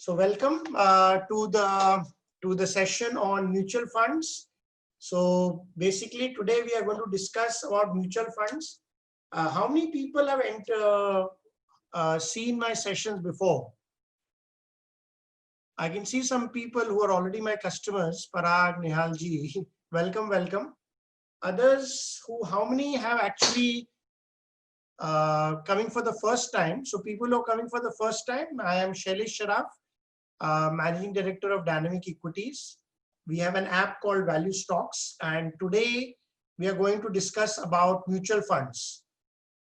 So welcome to the session on mutual funds. So basically today we are going to discuss about mutual funds. How many people have seen my sessions before? I can see some people who are already my customers. Parag, Nihalji, welcome, welcome. Others how many have actually coming for the first time? So people who are coming for the first time, I am Shailesh Sharaf, Managing Director of Dynamic Equities. We have an app called Value Stocks, and today we are going to discuss about mutual funds,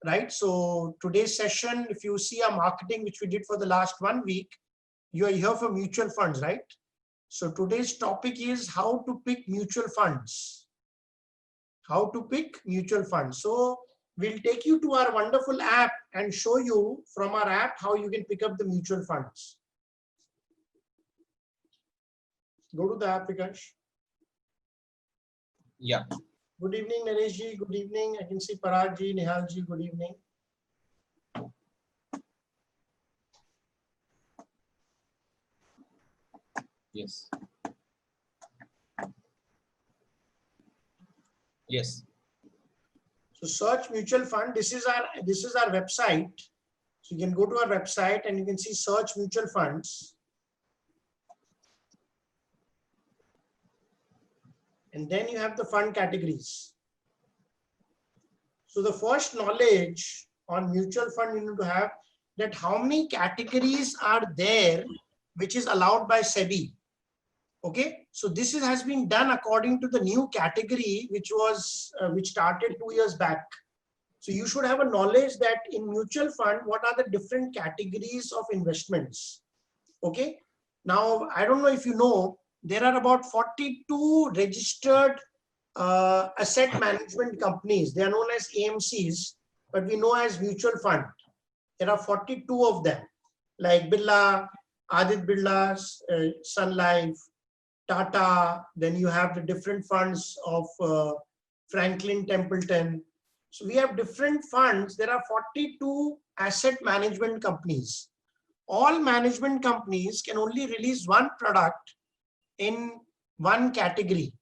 right? So today's session, if you see our marketing, which we did for the last 1 week, you are here for mutual funds, right? So today's topic is how to pick mutual funds. How to pick mutual funds. So we'll take you to our wonderful app and show you from our app how you can pick up the mutual funds. Go to the app, Vikash. Yeah. Good evening, Naresh ji. Good evening. I can see Parag ji, Nihal ji. Good evening. Yes. Yes. So search mutual fund. This is our website. So you can go to our website and you can see search mutual funds. And then you have the fund categories. So the first knowledge on mutual fund you need to have that how many categories are there which is allowed by SEBI. Okay, so this has been done according to the new category which started 2 years back. So you should have a knowledge that in mutual fund, what are the different categories of investments. Okay, now I don't know if you know, there are about 42 registered asset management companies. They are known as AMCs, but we know as mutual fund. There are 42 of them, like Birla, Aditya Birla, Sun Life, Tata. Then you have the different funds of Franklin Templeton. So we have different funds. There are 42 asset management companies. All management companies can only release one product in one category.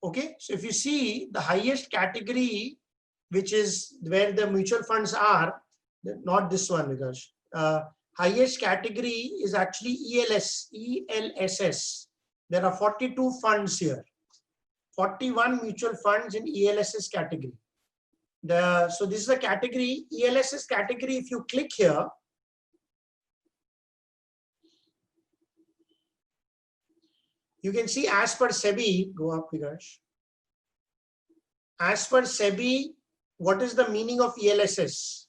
Okay, so if you see the highest category, which is where the mutual funds are, not this one, because highest category is actually ELSS. There are 42 funds here, 41 mutual funds in ELSS category. So this is the category, ELSS category. If you click here, you can see as per SEBI, go up, Vigash. As per SEBI, what is the meaning of ELSS?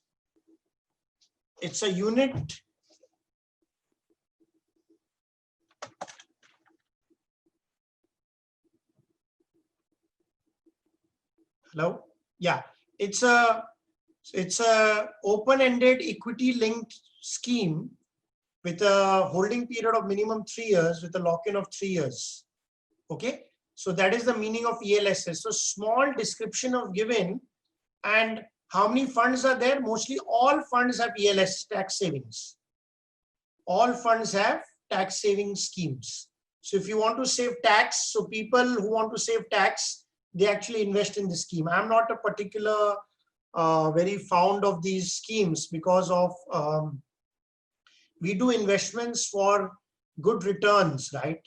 It's a unit. Hello? Yeah, it's a open-ended equity-linked scheme with a holding period of minimum 3 years with a lock-in of 3 years. Okay, so that is the meaning of ELSS. So small description of given, and how many funds are there? Mostly all funds have ELS, tax savings. All funds have tax saving schemes. So if you want to save tax, so people who want to save tax, they actually invest in this scheme. I'm not a particular very fond of these schemes because of we do investments for good returns, right?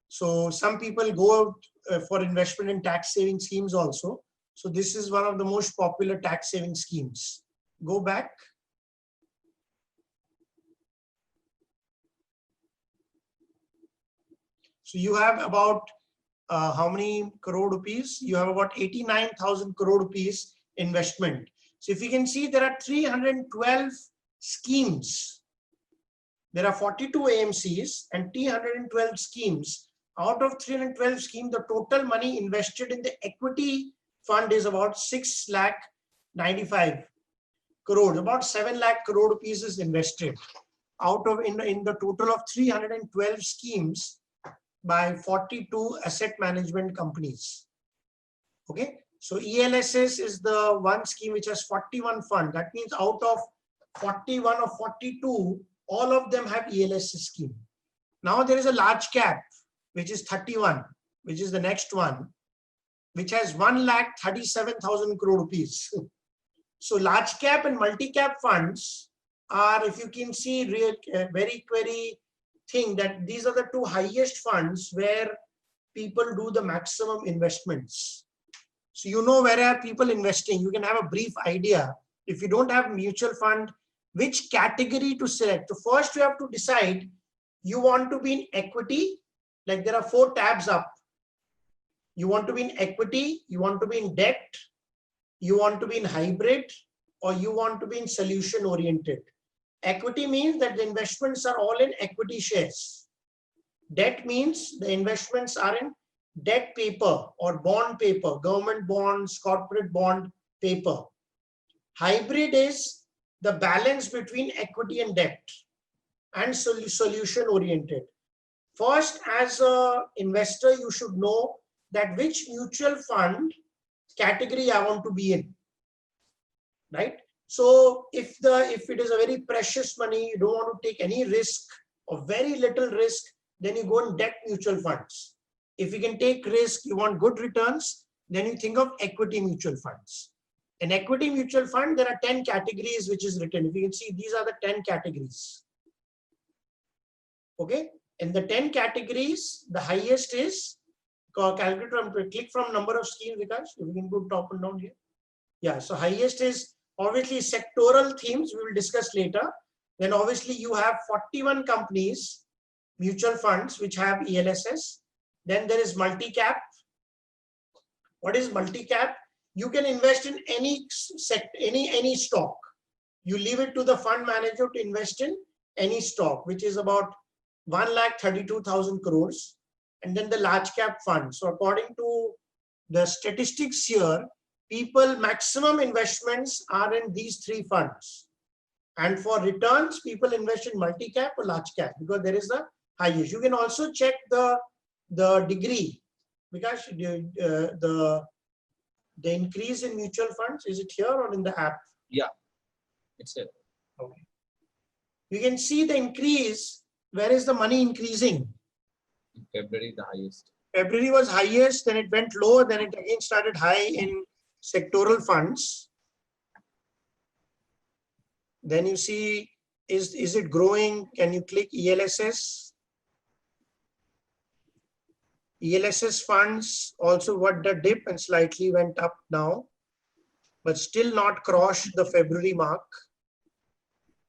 So some people go for investment in tax saving schemes also. So this is one of the most popular tax saving schemes. Go back. So you have about how many crore rupees? You have about 89,000 crore rupees investment. So if you can see, there are 312 schemes. There are 42 AMCs and 312 schemes. Out of 312 schemes, the total money invested in the equity fund is about 6,95,000 crores. About 7 lakh crore rupees is invested out of in the total of 312 schemes by 42 asset management companies. Okay, so ELSS is the one scheme which has 41 funds. That means out of 41 or 42, all of them have ELS scheme. Now there is a large cap, which is 31, which is the next one, which has 1,37,000 crore rupees. So large cap and multi-cap funds are, if you can see, real very thing that these are the two highest funds where people do the maximum investments. So you know where are people investing. You can have a brief idea. If you don't have mutual fund, which category to select. So first you have to decide, you want to be in equity, like there are 4 tabs up. You want to be in equity, you want to be in debt, you want to be in hybrid, or you want to be in solution oriented. Equity means that the investments are all in equity shares. Debt means the investments are in debt paper or bond paper, government bonds, corporate bond paper. Hybrid is the balance between equity and debt, and solution oriented. First, as an investor, you should know that which mutual fund category I want to be in, right? So if it is a very precious money, you don't want to take any risk or very little risk, then you go in debt mutual funds. If you can take risk, you want good returns, then you think of equity mutual funds. In equity mutual fund, there are 10 categories which is written. If you can see, these are the 10 categories. Okay, in the 10 categories, the highest is, calculator, click from number of schemes, Vikas, if you can go top and down here. Yeah, so highest is obviously sectoral themes, we will discuss later. Then obviously you have 41 companies, mutual funds, which have ELSS. Then there is multi-cap. What is multi-cap? You can invest in any any stock. You leave it to the fund manager to invest in any stock, which is about 1,32,000 crores. And then the large cap fund. So according to the statistics here, people maximum investments are in these 3 funds. And for returns, people invest in multi-cap or large cap because there is the highest. You can also check the degree, because the increase in mutual funds, is it here or in the app? Yeah, it's here. Okay. You can see the increase. Where is the money increasing? In February, the highest. February was highest, then it went low, then it again started high in sectoral funds. Then you see, is it growing? Can you click ELSS? ELSS funds also what the dip and slightly went up now, but still not crossed the February mark.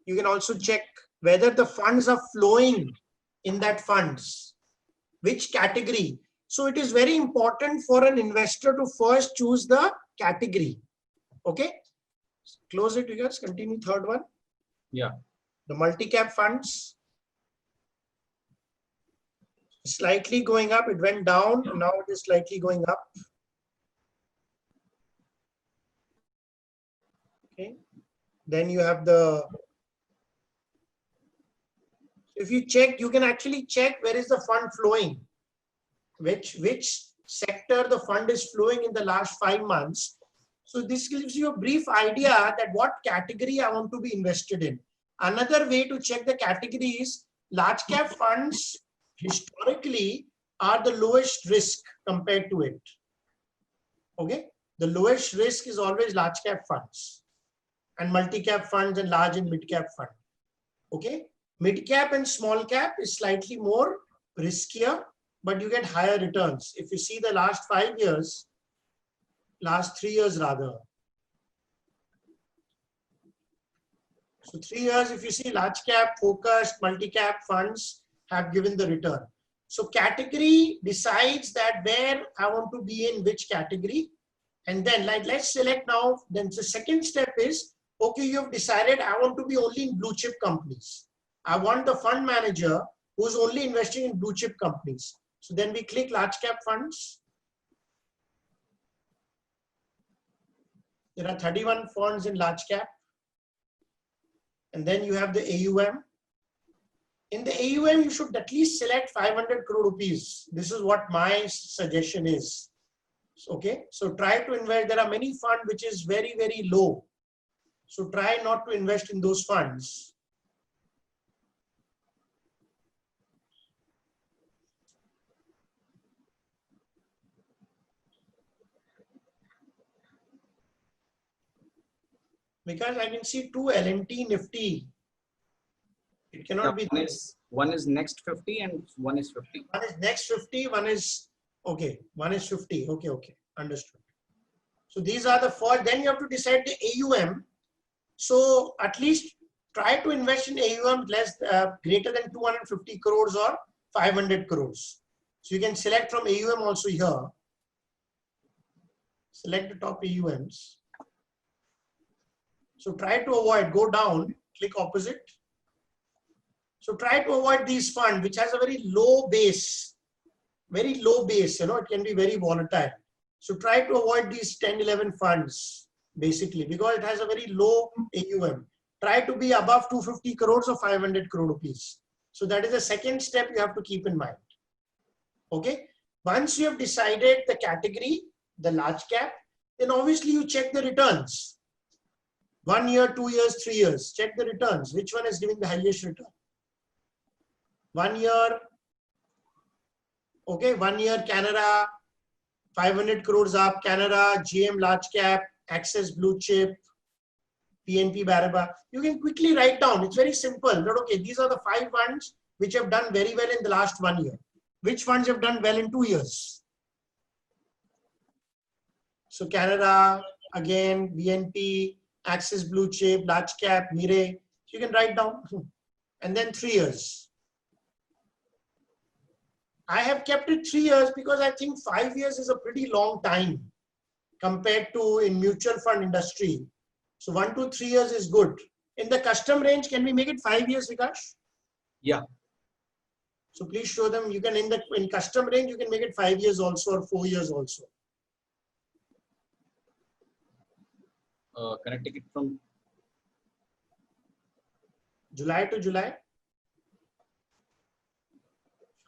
You can also check whether the funds are flowing in that funds, which category. So it is very important for an investor to first choose the category. Okay, close it, you guys. Continue third one. Yeah. The multi-cap funds. Slightly going up, it went down, and now it is slightly going up. Okay, then you have the, if you check, you can actually check where is the fund flowing, which sector the fund is flowing in the last 5 months. So this gives you a brief idea that what category I want to be invested in. Another way to check the category is large cap funds historically are the lowest risk compared to it. Okay, the lowest risk is always large cap funds and multi-cap funds and large and mid-cap fund. Okay, mid-cap and small cap is slightly more riskier, but you get higher returns. If you see the last 5 years, last 3 years rather. So 3 years, if you see large cap, focused, multi-cap funds have given the return. So category decides that where I want to be in which category. And then like, let's select now, then the second step is, okay, you've decided I want to be only in blue chip companies. I want the fund manager who's only investing in blue chip companies. So then we click large cap funds. There are 31 funds in large cap. And then you have the AUM. In the AUM, you should at least select 500 crore rupees. This is what my suggestion is. Okay, so try to invest. There are many funds which is very, very low. So try not to invest in those funds. Because I can see two L&T Nifty. It cannot be this. One is next 50 and one is 50. One is next 50, one is, okay, one is 50. Okay, okay, understood. So these are the four. Then you have to decide the AUM. So at least try to invest in AUM greater than 250 crores or 500 crores. So you can select from AUM also here. Select the top AUMs. So try to avoid, go down, click opposite. So try to avoid these funds which has a very low base, you know, it can be very volatile. So try to avoid these 10, 11 funds basically because it has a very low AUM. Try to be above 250 crores or 500 crore rupees. So that is the second step you have to keep in mind. Okay. Once you have decided the category, the large cap, then obviously you check the returns. 1 year, 2 years, 3 years, check the returns. Which one is giving the highest return? 1 year, okay, 1 year Canada, 500 crores up, Canada, GM large cap, Access blue chip, PNP Paribas. You can quickly write down. It's very simple. But okay, these are the 5 funds which have done very well in the last 1 year. Which funds have done well in 2 years? So Canada, again, BNP, Access blue chip, large cap, Mire. You can write down. And then 3 years. I have kept it 3 years because I think 5 years is a pretty long time compared to in mutual fund industry. So 1 to 3 years is good. In the custom range, can we make it 5 years, Vikash? Yeah. So please show them. You can in custom range, you can make it 5 years also or 4 years also. Can I take it from July to July?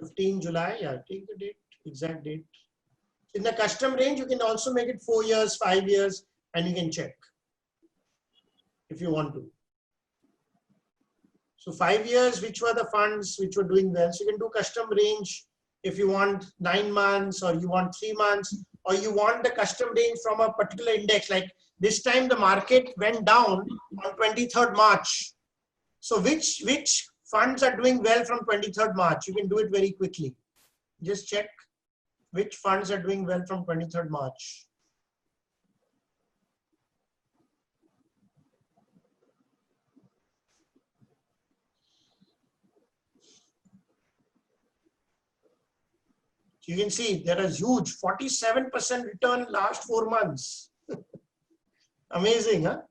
15 July. Yeah, take the date, exact date. In the custom range, you can also make it 4 years, 5 years, and you can check if you want to. So 5 years, which were the funds which were doing well. So you can do custom range if you want 9 months or you want 3 months or you want the custom range from a particular index. Like this time the market went down on 23rd March. So which funds are doing well from 23rd March? You can do it very quickly. Just check which funds are doing well from 23rd March. You can see there is huge 47% return last 4 months. Amazing, huh?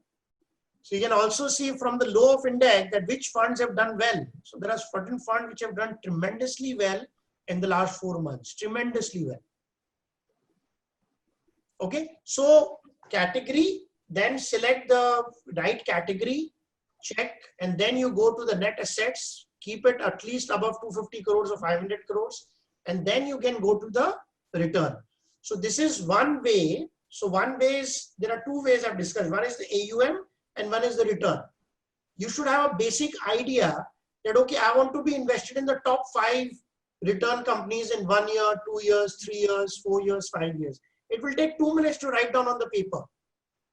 So you can also see from the low of index that which funds have done well. So there are certain funds which have done tremendously well in the last 4 months, tremendously well. Okay, so category, then select the right category, check, and then you go to the net assets, keep it at least above 250 crores or 500 crores, and then you can go to the return. So this is one way. So one way is, there are 2 ways I've discussed. One is the AUM and one is the return. You should have a basic idea that, okay, I want to be invested in the top 5 return companies in 1 year, 2 years, 3 years, 4 years, 5 years. It will take 2 minutes to write down on the paper.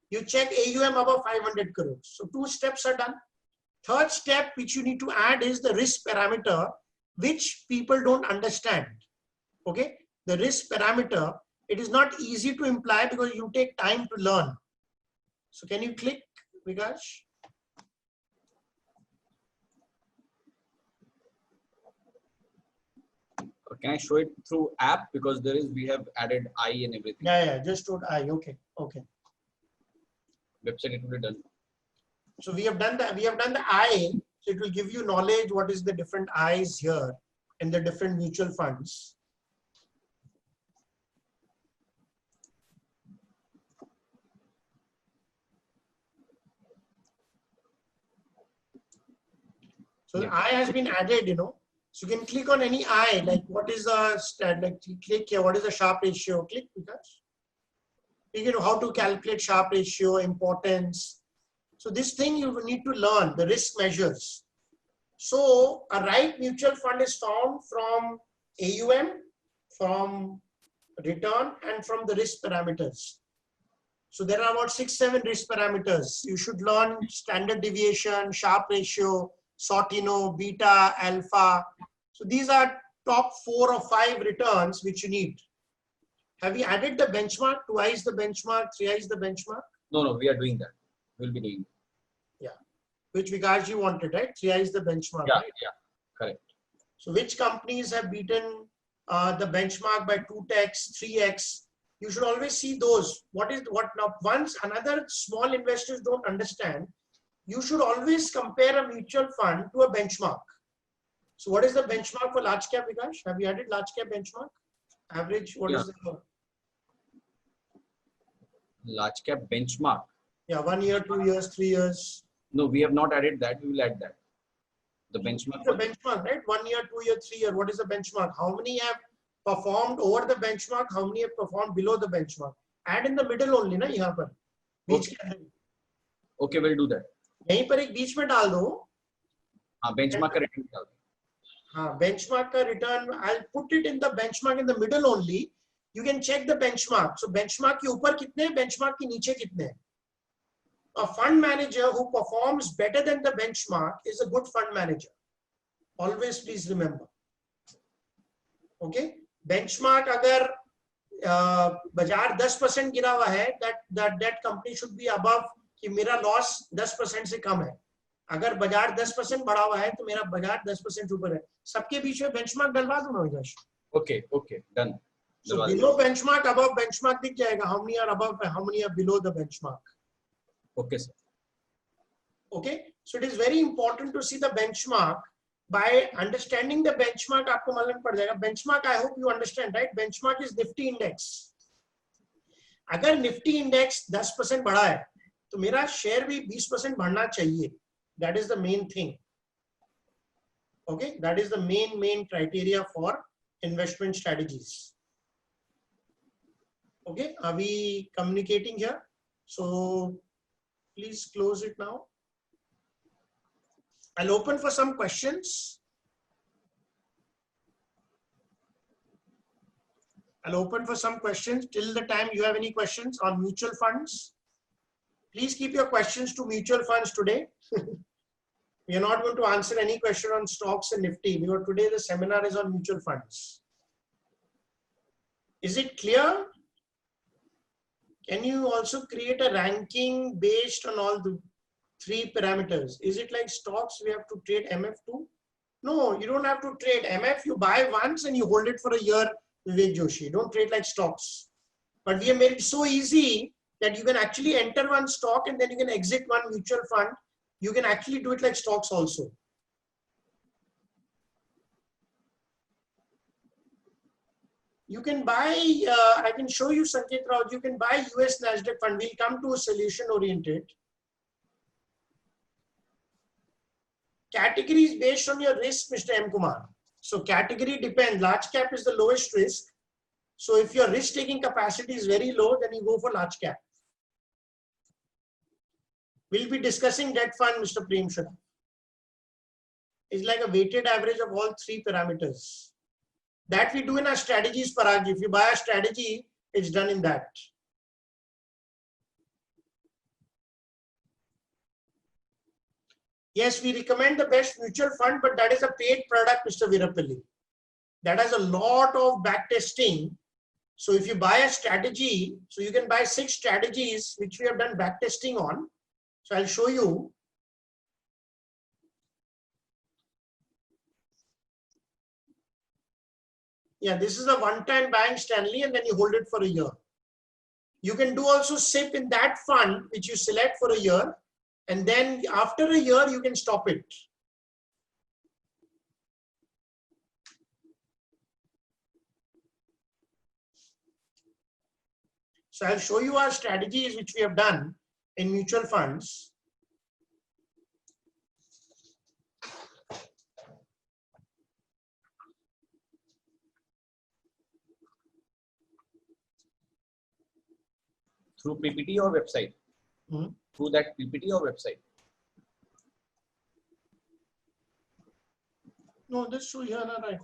You check AUM above 500 crores. So 2 steps are done. Third step which you need to add is the risk parameter, which people don't understand. Okay, the risk parameter, it is not easy to imply because you take time to learn. So can you click, Vikash? Can I show it through app because we have added I and everything. Yeah, just put I. Okay. Website it will be done. So we have done the I. So it will give you knowledge what is the different I's here in the different mutual funds. So the I has been added, you know. So you can click on any I, like what is the like click here, what is the Sharpe ratio? Click because you know how to calculate Sharpe ratio, importance. So this thing you need to learn, the risk measures. So a right mutual fund is found from AUM, from return, and from the risk parameters. So there are about 6-7 risk parameters. You should learn standard deviation, Sharpe ratio, Sortino, beta, alpha. So these are top 4 or 5 returns which you need. Have you added the benchmark? 2i is the benchmark, 3i is the benchmark? No, we are doing that. We'll be doing that. Yeah. Which Vikash you wanted, right? 3i is the benchmark, Yeah, right? yeah, correct. So which companies have beaten the benchmark by 2x, 3x? You should always see those. What now? Once another small investors don't understand, you should always compare a mutual fund to a benchmark. So what is the benchmark for large cap, Vikash? Have you added large cap benchmark? Average, what is the large cap benchmark? Yeah, 1 year, 2 years, 3 years. No, we have not added that. We will add that. The benchmark. The benchmark, right? 1 year, 2 year, 3 year. What is the benchmark? How many have performed over the benchmark? How many have performed below the benchmark? Add in the middle only, na यहाँ पर. बीच के अंदर. Okay, we'll do that. यहीं पर एक बीच में डाल दो. हाँ, benchmark का return डाल दो. हाँ, benchmark का return. I'll put it in the benchmark in the middle only. You can check the benchmark. So benchmark के ऊपर कितने, benchmark के नीचे कितने. A fund manager who performs better than the benchmark is a good fund manager. Always please remember. Okay. Benchmark अगर बाजार 10% गिरा हुआ है, that company should be above कि मेरा loss 10% से कम है. अगर बाजार 10% बढ़ा हुआ है तो मेरा बाजार 10% ऊपर है. सबके बीच में benchmark डलवा दूँ ना विकास. Okay, done. So below benchmark, above benchmark दिख जाएगा. How many are above, how many are below the benchmark. Okay, sir. Okay, so it is very important to see the benchmark. By understanding the benchmark, आपको मालूम पड़ जाएगा. Benchmark, I hope you understand, right? Benchmark is Nifty index. अगर Nifty index 10% बढ़ा है, तो मेरा share भी 20% बढ़ना चाहिए. That is the main thing. Okay, that is the main criteria for investment strategies. Okay, are we communicating here? So please close it now. I'll open for some questions. I'll open for some questions till the time you have any questions on mutual funds. Please keep your questions to mutual funds today. We are not going to answer any question on stocks and Nifty because today the seminar is on mutual funds. Is it clear? Can you also create a ranking based on all the 3 parameters? Is it like stocks we have to trade MF too? No, you don't have to trade MF. You buy once and you hold it for a year, Vivek Joshi. Don't trade like stocks. But we have made it so easy that you can actually enter one stock and then you can exit one mutual fund. You can actually do it like stocks also. You can buy, I can show you Sanket Rao, you can buy US Nasdaq fund. We'll come to a solution oriented. Categories based on your risk, Mr. M. Kumar. So category depends. Large cap is the lowest risk. So if your risk taking capacity is very low, then you go for large cap. We'll be discussing debt fund, Mr. Prem Shah. It's like a weighted average of all 3 parameters. That we do in our strategies, Parag. If you buy a strategy, it's done in that. Yes, we recommend the best mutual fund, but that is a paid product, Mr. Virapalli. That has a lot of back testing. So if you buy a strategy, so you can buy 6 strategies, which we have done back testing on. So I'll show you. Yeah, this is a one-time buying Stanley and then you hold it for a year. You can do also SIP in that fund, which you select for a year. And then after a year, you can stop it. So I'll show you our strategies, which we have done in mutual funds. Through PPT or website? Through that PPT or website? No, this show here, no, right.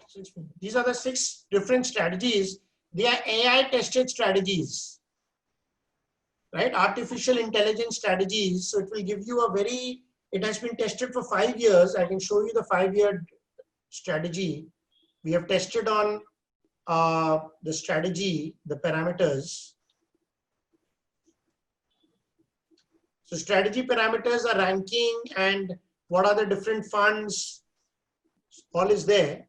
These are the 6 different strategies. They are AI tested strategies. right? Artificial intelligence strategies. So it will give you it has been tested for 5 years. I can show you the 5-year strategy. We have tested on the strategy, the parameters. So strategy parameters are ranking and what are the different funds, all is there.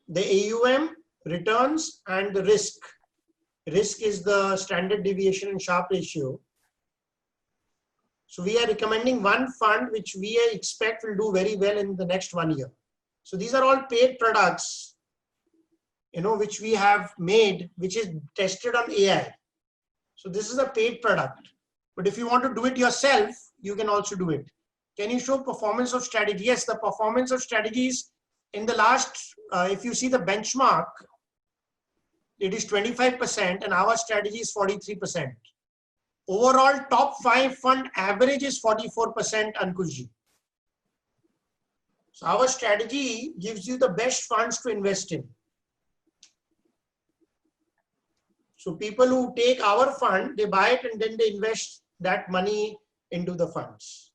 The AUM, returns, and the risk. Risk is the standard deviation and Sharpe ratio. So we are recommending one fund which we expect will do very well in the next 1 year. So these are all paid products, which we have made, which is tested on AI. So this is a paid product. But if you want to do it yourself, you can also do it. Can you show performance of strategy? Yes, the performance of strategies in the last, if you see the benchmark, it is 25% and our strategy is 43%. Overall, top 5 fund average is 44%, Ankushji. So our strategy gives you the best funds to invest in. So people who take our fund, they buy it and then they invest that money into the funds.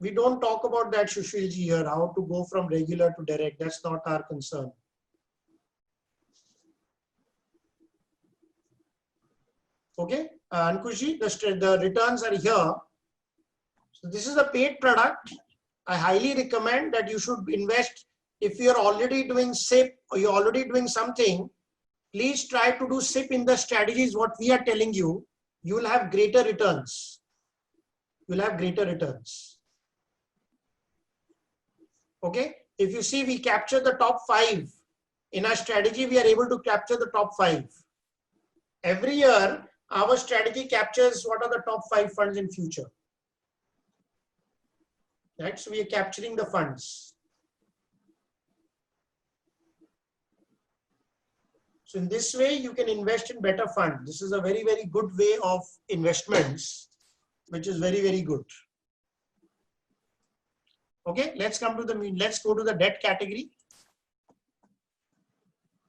We don't talk about that, Sushilji, here, how to go from regular to direct. That's not our concern. Okay, Ankushji, the returns are here. So this is a paid product. I highly recommend that you should invest. If you're already doing SIP or you're already doing something, please try to do SIP in the strategies what we are telling you. You will have greater returns. You will have greater returns. Okay, if you see, we capture the top 5. In our strategy, we are able to capture the top 5. Every year, our strategy captures what are the top 5 funds in future. Right, so we are capturing the funds. So in this way, you can invest in better funds. This is a very, very good way of investments, which is very, very good. Okay, let's go to the debt category.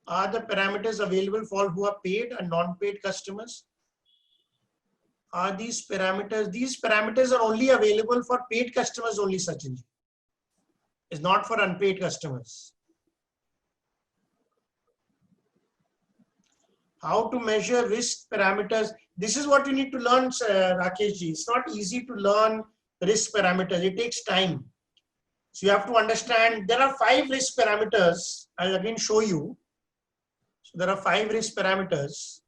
Are the parameters available for who are paid and non-paid customers? Are these parameters are only available for paid customers only, Sachin. It's not for unpaid customers. How to measure risk parameters? This is what you need to learn, Rakesh ji. It's not easy to learn risk parameters. It takes time. So you have to understand there are 5 risk parameters. I'll again show you. So there are 5 risk parameters.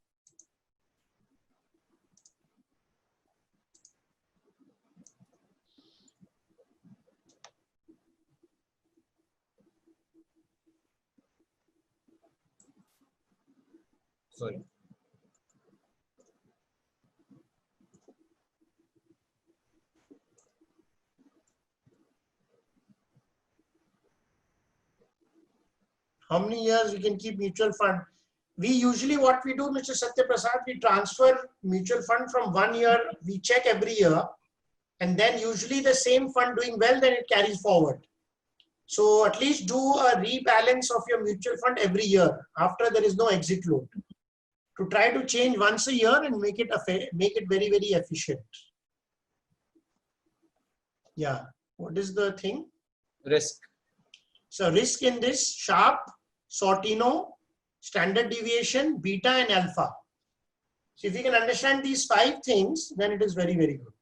Sorry. How many years we can keep mutual fund? We usually, what we do, Mr. Satya Prasad, we transfer mutual fund from 1 year, we check every year, and then usually the same fund doing well, then it carries forward. So at least do a rebalance of your mutual fund every year after there is no exit load. To try to change once a year and make it very, very efficient. Yeah. What is the thing? Risk. So risk in this: Sharpe, Sortino, standard deviation, beta, and alpha. So if you can understand these 5 things, then it is very, very good.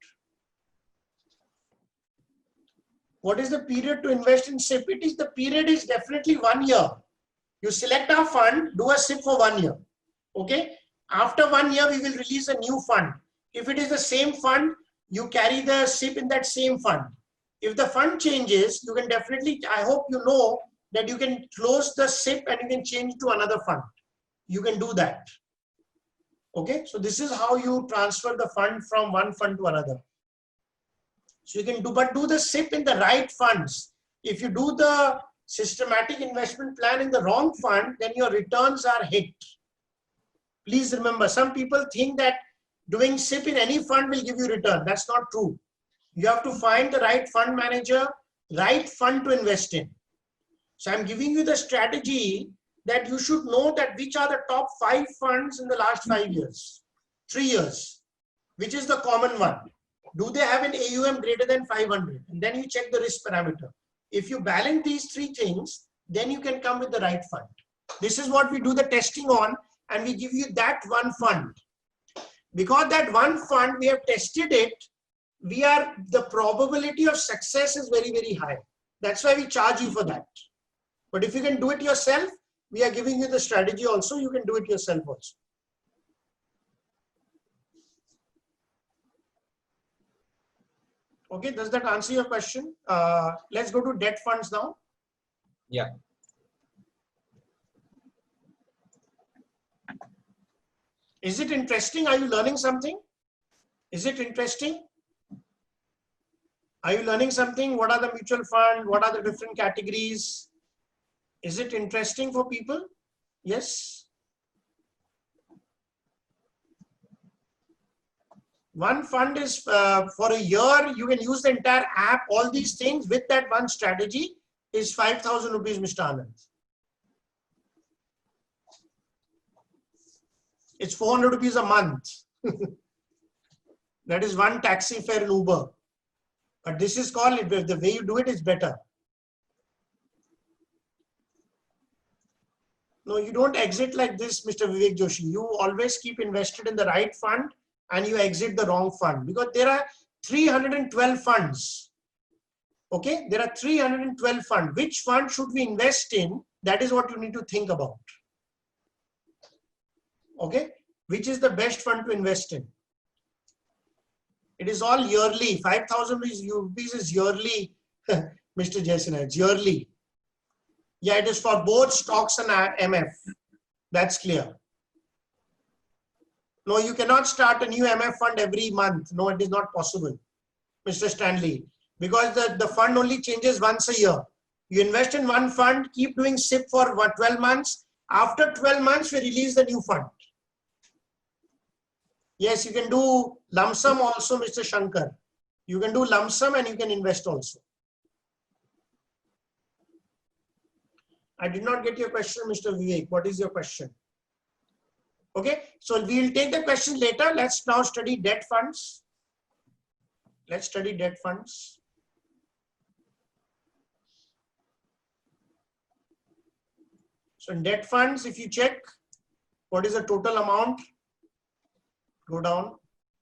What is the period to invest in SIP? The period is definitely 1 year. You select our fund, do a SIP for 1 year. Okay. After 1 year, we will release a new fund. If it is the same fund, you carry the SIP in that same fund. If the fund changes, you can definitely, I hope you know that you can close the SIP and you can change to another fund. You can do that. Okay. So this is how you transfer the fund from one fund to another. So you can do the SIP in the right funds. If you do the systematic investment plan in the wrong fund, then your returns are hit. Please remember, some people think that doing SIP in any fund will give you return. That's not true. You have to find the right fund manager, right fund to invest in. So I'm giving you the strategy that you should know that which are the top 5 funds in the last 5 years, 3 years, which is the common one. Do they have an AUM greater than 500? And then you check the risk parameter. If you balance these 3 things, then you can come with the right fund. This is what we do the testing on, and we give you that one fund. Because that one fund, we have tested it, the probability of success is very, very high. That's why we charge you for that. But if you can do it yourself, we are giving you the strategy also. You can do it yourself also. Okay, does that answer your question? Let's go to debt funds now. Yeah. Is it interesting? Are you learning something? Is it interesting? Are you learning something? What are the mutual fund? What are the different categories? Is it interesting for people? Yes. One fund is for a year, you can use the entire app, all these things with that one strategy is 5,000 rupees, Mr. Anand. It's 400 rupees a month. That is one taxi fare in Uber. But this is called, the way you do it is better. No, you don't exit like this, Mr. Vivek Joshi. You always keep invested in the right fund and you exit the wrong fund, because there are 312 funds. Okay, there are 312 funds. Which fund should we invest in? That is what you need to think about. Okay, which is the best fund to invest in? It is all yearly. 5,000 rupees is yearly, Mr. Jason. It's yearly. Yeah, it is for both stocks and MF. That's clear. No, you cannot start a new MF fund every month. No, it is not possible, Mr. Stanley, because the fund only changes once a year. You invest in one fund, keep doing SIP for 12 months. After 12 months, we release the new fund. Yes, you can do lump sum also, Mr. Shankar. You can do lump sum and you can invest also. I did not get your question, Mr. Vivek. What is your question? Okay, so we will take the question later. Let's now study debt funds. Let's study debt funds. So in debt funds, if you check, what is the total amount? Go down.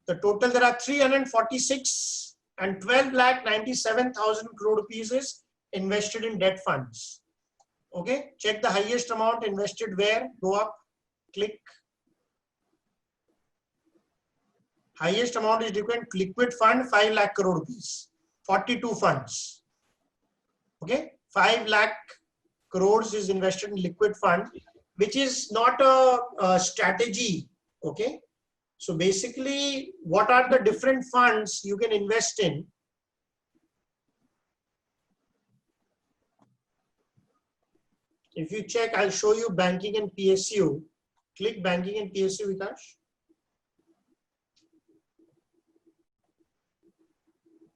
The total, there are 346 and 12,97,000 crore rupees is invested in debt funds. Okay, check the highest amount invested where, go up, click. Highest amount is liquid fund, 5 lakh crore rupees, 42 funds. Okay, 5 lakh crores is invested in liquid fund, which is not a strategy. Okay, so basically, what are the different funds you can invest in? If you check, I'll show you banking and PSU. Click banking and PSU, Vikash.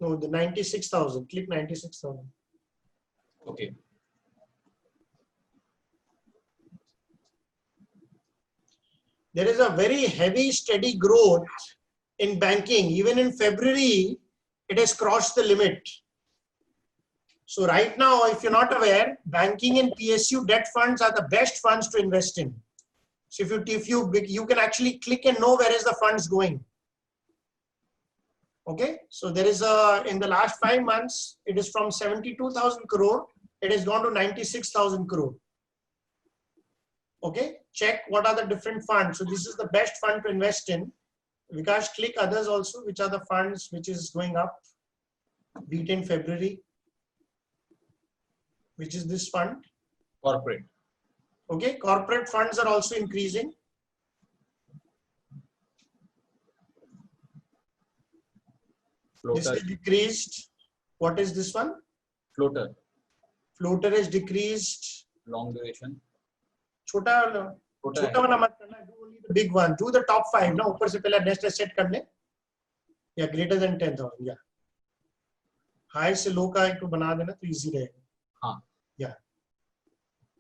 No, the 96,000. Click 96,000. Okay. There is a very heavy, steady growth in banking. Even in February, it has crossed the limit. So right now, if you're not aware, banking and PSU debt funds are the best funds to invest in. So if you can actually click and know where is the funds going. Okay, so there is in the last 5 months, it is from 72,000 crore, it has gone to 96,000 crore. Okay, check what are the different funds. So this is the best fund to invest in. Vikash, click others also, which are the funds which is going up, be it in February, which is this fund. Corporate. Okay, corporate funds are also increasing. Floater. This is decreased. What is this one? Floater. Floater is decreased. Long duration. छोटा वाला मत करना, do only the big one. Do the top 5 ना, ऊपर से पहले next set कर ले. Yeah, greater than 10,000. Yeah. High से low का एक तो बना देना तो easy रहेगा. हाँ. Yeah.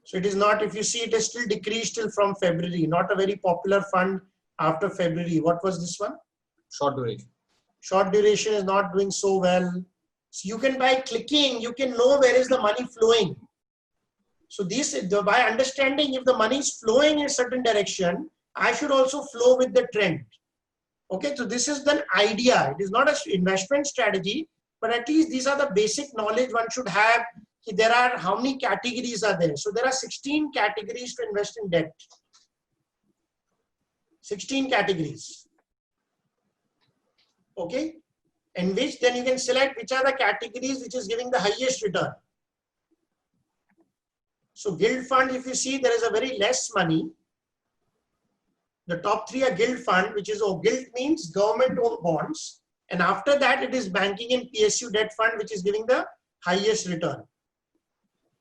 So it is not, if you see, it is still decreased till from February, not a very popular fund after February. What was this one? Short duration. Short duration is not doing so well. So you can, by clicking, you can know where is the money flowing. So this, by understanding if the money is flowing in a certain direction, I should also flow with the trend. Okay, so this is the idea. It is not an investment strategy, but at least these are the basic knowledge one should have. There are, how many categories are there? So there are 16 categories to invest in debt. 16 categories. Okay, in which then you can select which are the categories which is giving the highest return. So gilt fund, if you see, there is a very less money. The top three are gilt fund, which is, gilt means government owned bonds. And after that, it is banking and PSU debt fund, which is giving the highest return.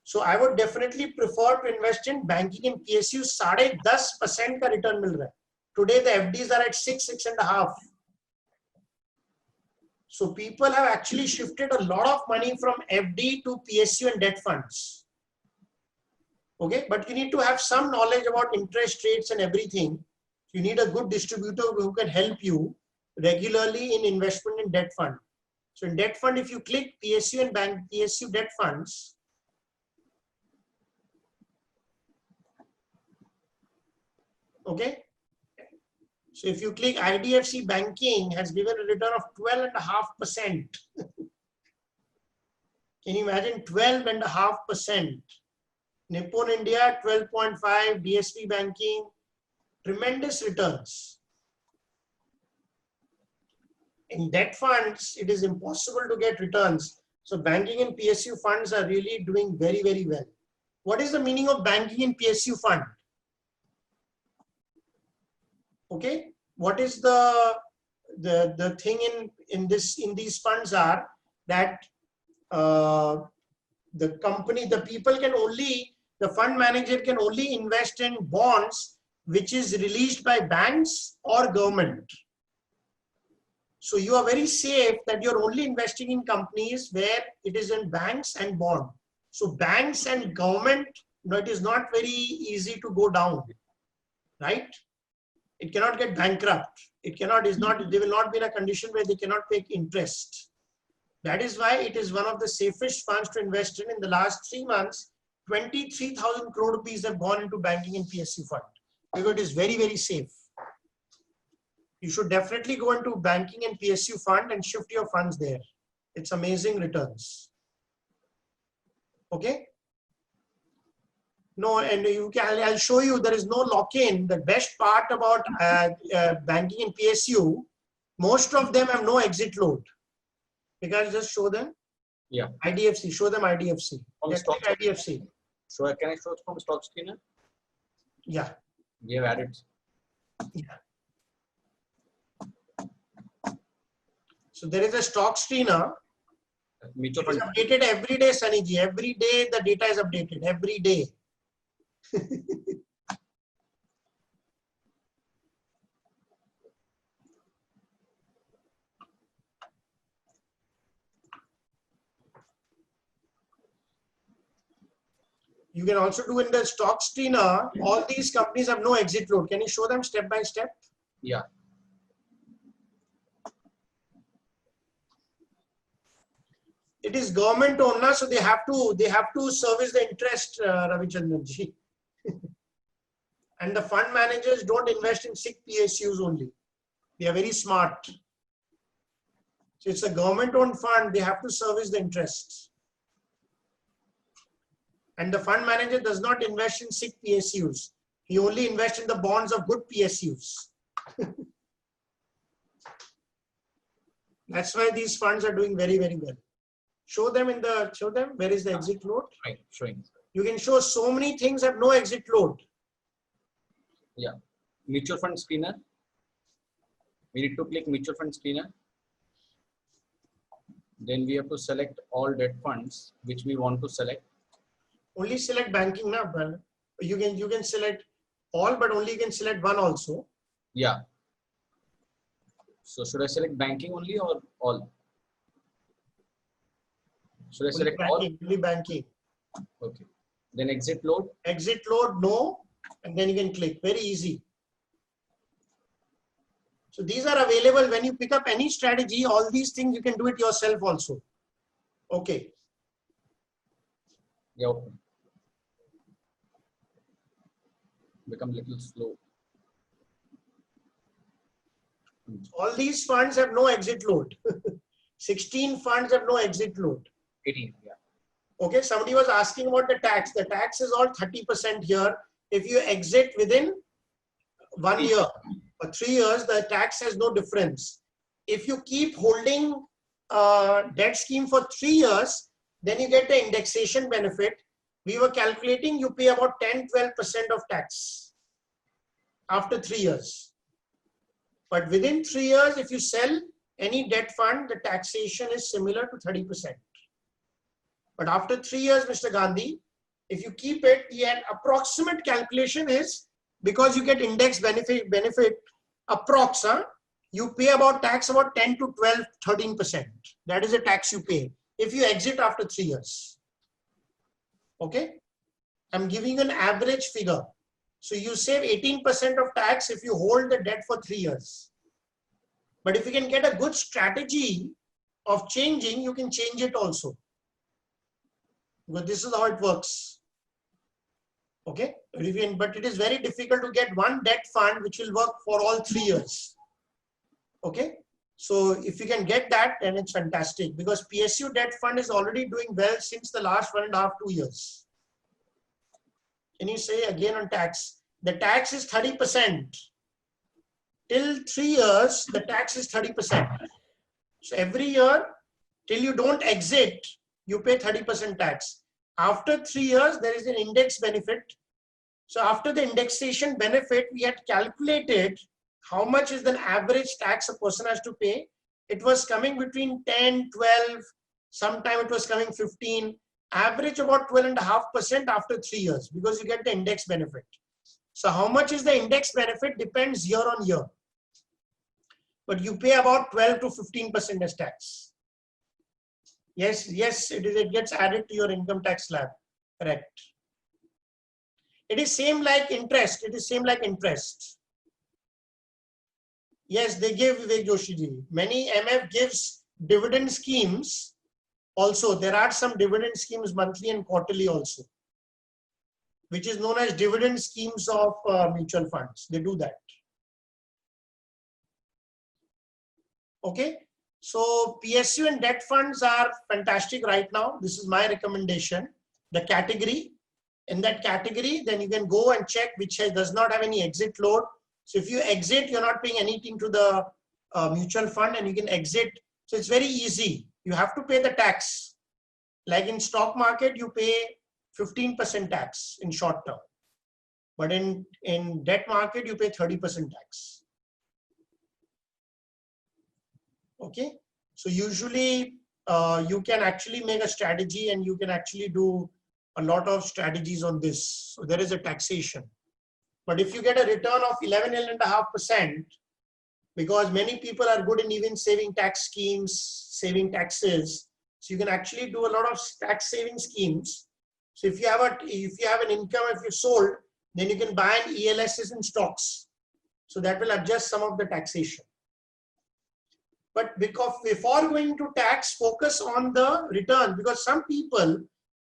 So I would definitely prefer to invest in banking and PSU. 10.5% का return मिल रहा है. Today the FDs are at 6.5. So people have actually shifted a lot of money from FD to PSU and debt funds. Okay, but you need to have some knowledge about interest rates and everything. You need a good distributor who can help you regularly in investment in debt fund. So in debt fund, if you click PSU and bank PSU debt funds, okay. So if you click IDFC banking has given a return of 12.5%. Can you imagine 12.5%? Nippon India 12.5, DSP banking, tremendous returns. In debt funds, it is impossible to get returns. So banking and PSU funds are really doing very, very well. What is the meaning of banking and PSU fund? Okay, what is the thing in these funds are that the company, the people can only, the fund manager can only invest in bonds which is released by banks or government. So you are very safe that you're only investing in companies where it is in banks and bond. So banks and government, it is not very easy to go down, right? It cannot get bankrupt. It cannot, they will not be in a condition where they cannot pay interest. That is why it is one of the safest funds to invest in. In the last 3 months, 23,000 crore rupees have gone into banking and PSU fund because it is very, very safe. You should definitely go into banking and PSU fund and shift your funds there. It's amazing returns. Okay. No, and I'll show you there is no lock-in. The best part about banking and PSU, most of them have no exit load. Because just show them. Yeah. IDFC, show them IDFC. Let's take IDFC. So can I show it from stock screener? Yeah. We have added. Yeah. So there is a stock screener. Mutual It is fund. updated every day, Sunny ji. Every day the data is updated. Every day. You can also do in the stock screener. All these companies have no exit load. Can you show them step by step? Yeah. It is government owned, so they have to service the interest, Ravichandran ji. And the fund managers don't invest in sick PSUs only. They are very smart. So it's a government owned fund. They have to service the interests. And the fund manager does not invest in sick PSUs. He only invests in the bonds of good PSUs. That's why these funds are doing very, very well. Show them where is the exit load? Right, showing. You can show so many things have no exit load. Yeah. Mutual fund screener. We need to click mutual fund screener. Then we have to select all debt funds which we want to select. Only select banking now, but you can select all, but only you can select one also. Yeah. So should I select banking only or all? Should I select all? Only banking. Okay. Then exit load. Exit load, no. And then you can click. Very easy. So these are available when you pick up any strategy. All these things you can do it yourself also. Okay. Yeah. Okay. Become little slow. All these funds have no exit load. 16 funds have no exit load. 18. Yeah. Okay, somebody was asking about the tax. The tax is all 30% here. If you exit within 1 year or 3 years, the tax has no difference. If you keep holding debt scheme for 3 years, then you get the indexation benefit. We were calculating you pay about 10-12% of tax after 3 years. But within 3 years, if you sell any debt fund, the taxation is similar to 30%. But after 3 years, Mr. Gandhi, if you keep it, the approximate calculation is, because you get index benefit approx, you pay about tax about 10 to 12, 13%. That is the tax you pay if you exit after 3 years. Okay. I'm giving you an average figure. So you save 18% of tax if you hold the debt for 3 years. But if you can get a good strategy of changing, you can change it also. But this is how it works. Okay. But it is very difficult to get one debt fund which will work for all 3 years. Okay. So if you can get that, then it's fantastic, because PSU debt fund is already doing well since the last 1.5 to 2 years. Can you say again on tax? The tax is 30%. Till 3 years, the tax is 30%. So every year, till you don't exit, you pay 30% tax. After 3 years, there is an index benefit. So after the indexation benefit, we had calculated how much is the average tax a person has to pay. It was coming between 10, 12, sometime it was coming 15, average about 12.5% after 3 years, because you get the index benefit. So how much is the index benefit depends year on year. But you pay about 12 to 15% as tax. Yes, it gets added to your income tax slab. Correct. It is same like interest. It is same like interest. Yes, they give, Vivek Joshi ji. Many MF gives dividend schemes. Also, there are some dividend schemes monthly and quarterly also, which is known as dividend schemes of mutual funds. They do that. Okay. So PSU and debt funds are fantastic right now. This is my recommendation. The category, in that category, then you can go and check which does not have any exit load. So if you exit, you're not paying anything to the mutual fund, and you can exit. So it's very easy. You have to pay the tax. Like in stock market, you pay 15% tax in short term. But in debt market, you pay 30% tax. Okay. So usually you can actually make a strategy, and you can actually do a lot of strategies on this. So there is a taxation. But if you get a return of 11.5%, because many people are good in even saving tax schemes, saving taxes, so you can actually do a lot of tax saving schemes. So if you have an income, if you sold, then you can buy an ELSs in stocks. So that will adjust some of the taxation. But because before going to tax, focus on the return, because some people,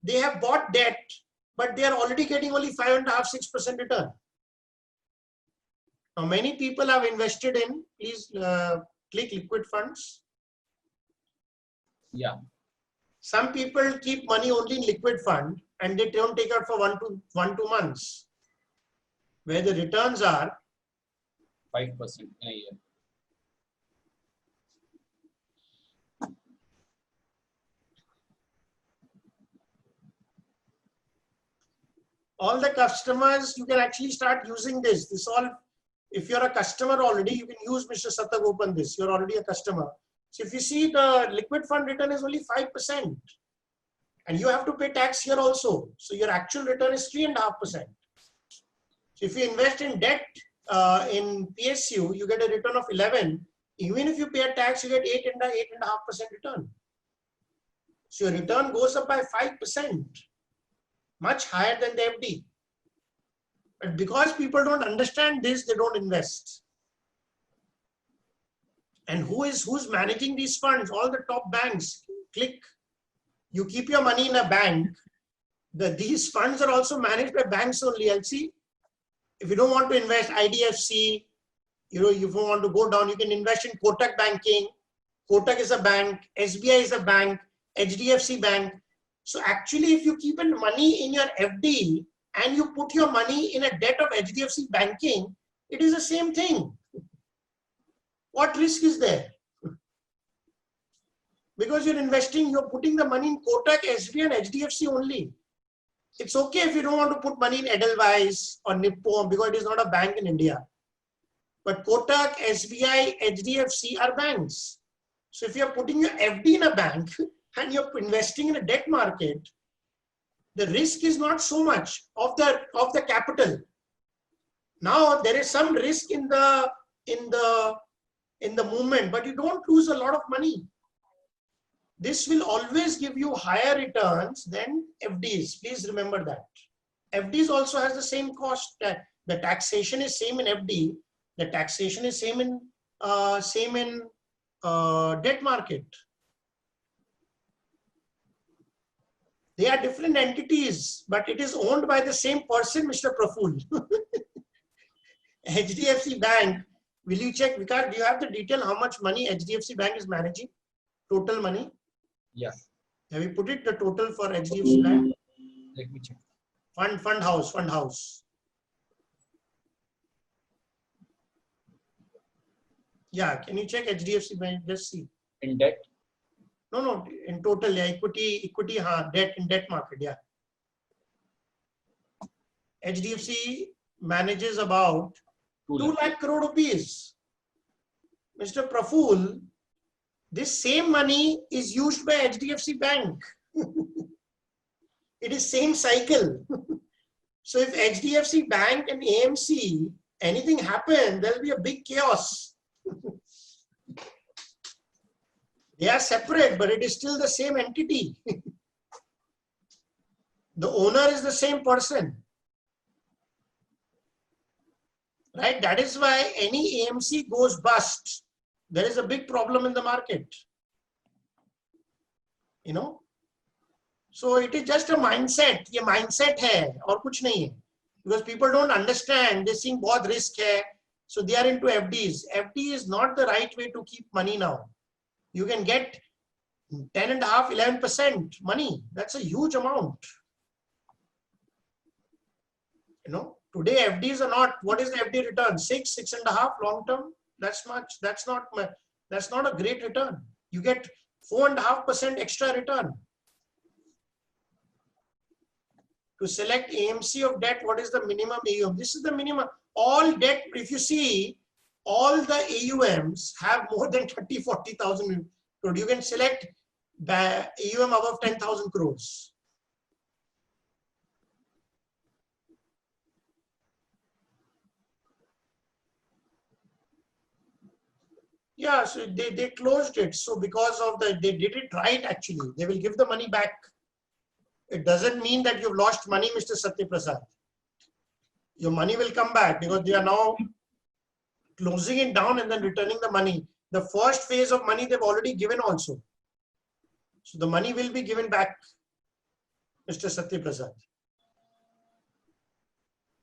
they have bought debt, but they are already getting only 5.5–6% return. Now, many people have invested in, please click liquid funds. Yeah. Some people keep money only in liquid fund, and they don't take out for 1 to 2 months, where the returns are 5% in a year. all the customers. You can actually start using this. This all, if you're a customer already, you can use Mr. Satagopan this. You're already a customer. So if you see, the liquid fund return is only 5%. And you have to pay tax here also. So your actual return is 3.5%. So if you invest in debt in PSU, you get a return of 11. Even if you pay a tax, you get 8.5% return. So your return goes up by 5%. much higher than the FD. But because people don't understand this, they don't invest. And who's managing these funds? All the top banks. Click. You keep your money in a bank. These funds are also managed by banks only. I'll see. If you don't want to invest, IDFC, you know, if you want to go down, you can invest in Kotak Banking. Kotak is a bank. SBI is a bank. HDFC Bank. So actually, if you keep money in your FD and you put your money in a debt of HDFC Banking, it is the same thing. What risk is there? Because you're investing, you're putting the money in Kotak, SBI and HDFC only. It's okay if you don't want to put money in Edelweiss or Nippon because it is not a bank in India. But Kotak, SBI, HDFC are banks. So if you're putting your FD in a bank and you're investing in a debt market, the risk is not so much of the capital. Now there is some risk in the movement, but you don't lose a lot of money. This will always give you higher returns than FDs. Please remember that. FDs also has the same cost. The taxation is same in FD. The taxation is same in debt market. They are different entities, but it is owned by the same person, Mr. Praful. HDFC Bank. Will you check, Vikas, do you have the detail how much money HDFC Bank is managing? Total money? Yeah. Have you put it the total for HDFC Bank? Let me check. Fund house. Yeah, can you check HDFC Bank? Just see. In debt? No, in total, yeah, equity, debt in debt market, yeah. HDFC manages about 2 lakh crore rupees. Mr. Praful, this same money is used by HDFC Bank. It is same cycle. So if HDFC Bank and AMC, anything happen, there'll be a big chaos. They are separate, but it is still the same entity. The owner is the same person. Right? That is why any AMC goes bust. There is a big problem in the market. You know? So it is just a mindset. ये mindset है और कुछ नहीं है. Because people don't understand. They think बहुत risk है. So they are into FDs. FD is not the right way to keep money now. You can get 10.5%, 11% money. That's a huge amount. You know, today FDs are not, what is the FD return? 6.5 long term. That's much. That's not a great return. You get 4.5% extra return. To select AMC of debt, what is the minimum AUM? This is the minimum. All debt, if you see, all the AUMs have more than 40,000 crore. You can select the AUM above 10,000 crores. Yeah, so they closed it. So because of they did it right actually. They will give the money back. It doesn't mean that you've lost money, Mr. Satya Prasad. Your money will come back because they are now closing it down and then returning the money. The first phase of money they've already given also. So the money will be given back, Mr. Satya Prasad.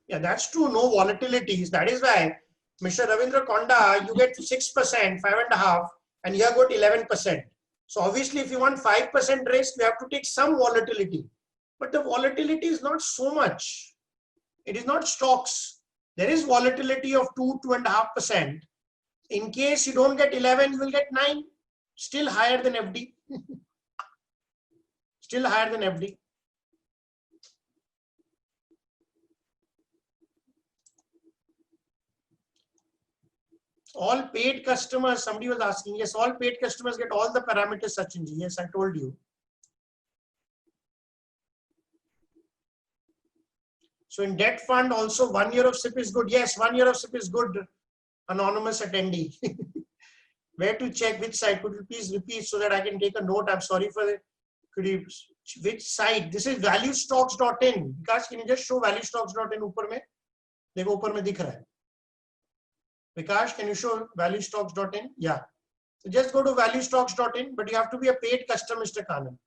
Yeah, that's true. No volatilities. That is why, Mr. Ravindra Konda, you get 6%, 5.5%, and you have got 11%. So obviously, if you want 5% risk, you have to take some volatility. But the volatility is not so much. It is not stocks. There is volatility of 2.5%. In case you don't get 11, you will get 9. Still higher than FD. Still higher than FD. All paid customers, somebody was asking, yes, all paid customers get all the parameters, Sachinji. Yes, I told you. So in debt fund also 1 year of SIP is good. Yes, 1 year of SIP is good. Anonymous attendee. Where to check which site? Could you please repeat so that I can take a note? I'm sorry for it. Could you which site? This is valuestocks.in. Vikas, can you just show valuestocks.in ऊपर में? देखो ऊपर में दिख रहा है. Vikas, can you show valuestocks.in? Yeah. So just go to valuestocks.in, but you have to be a paid customer, Mr. Kannan.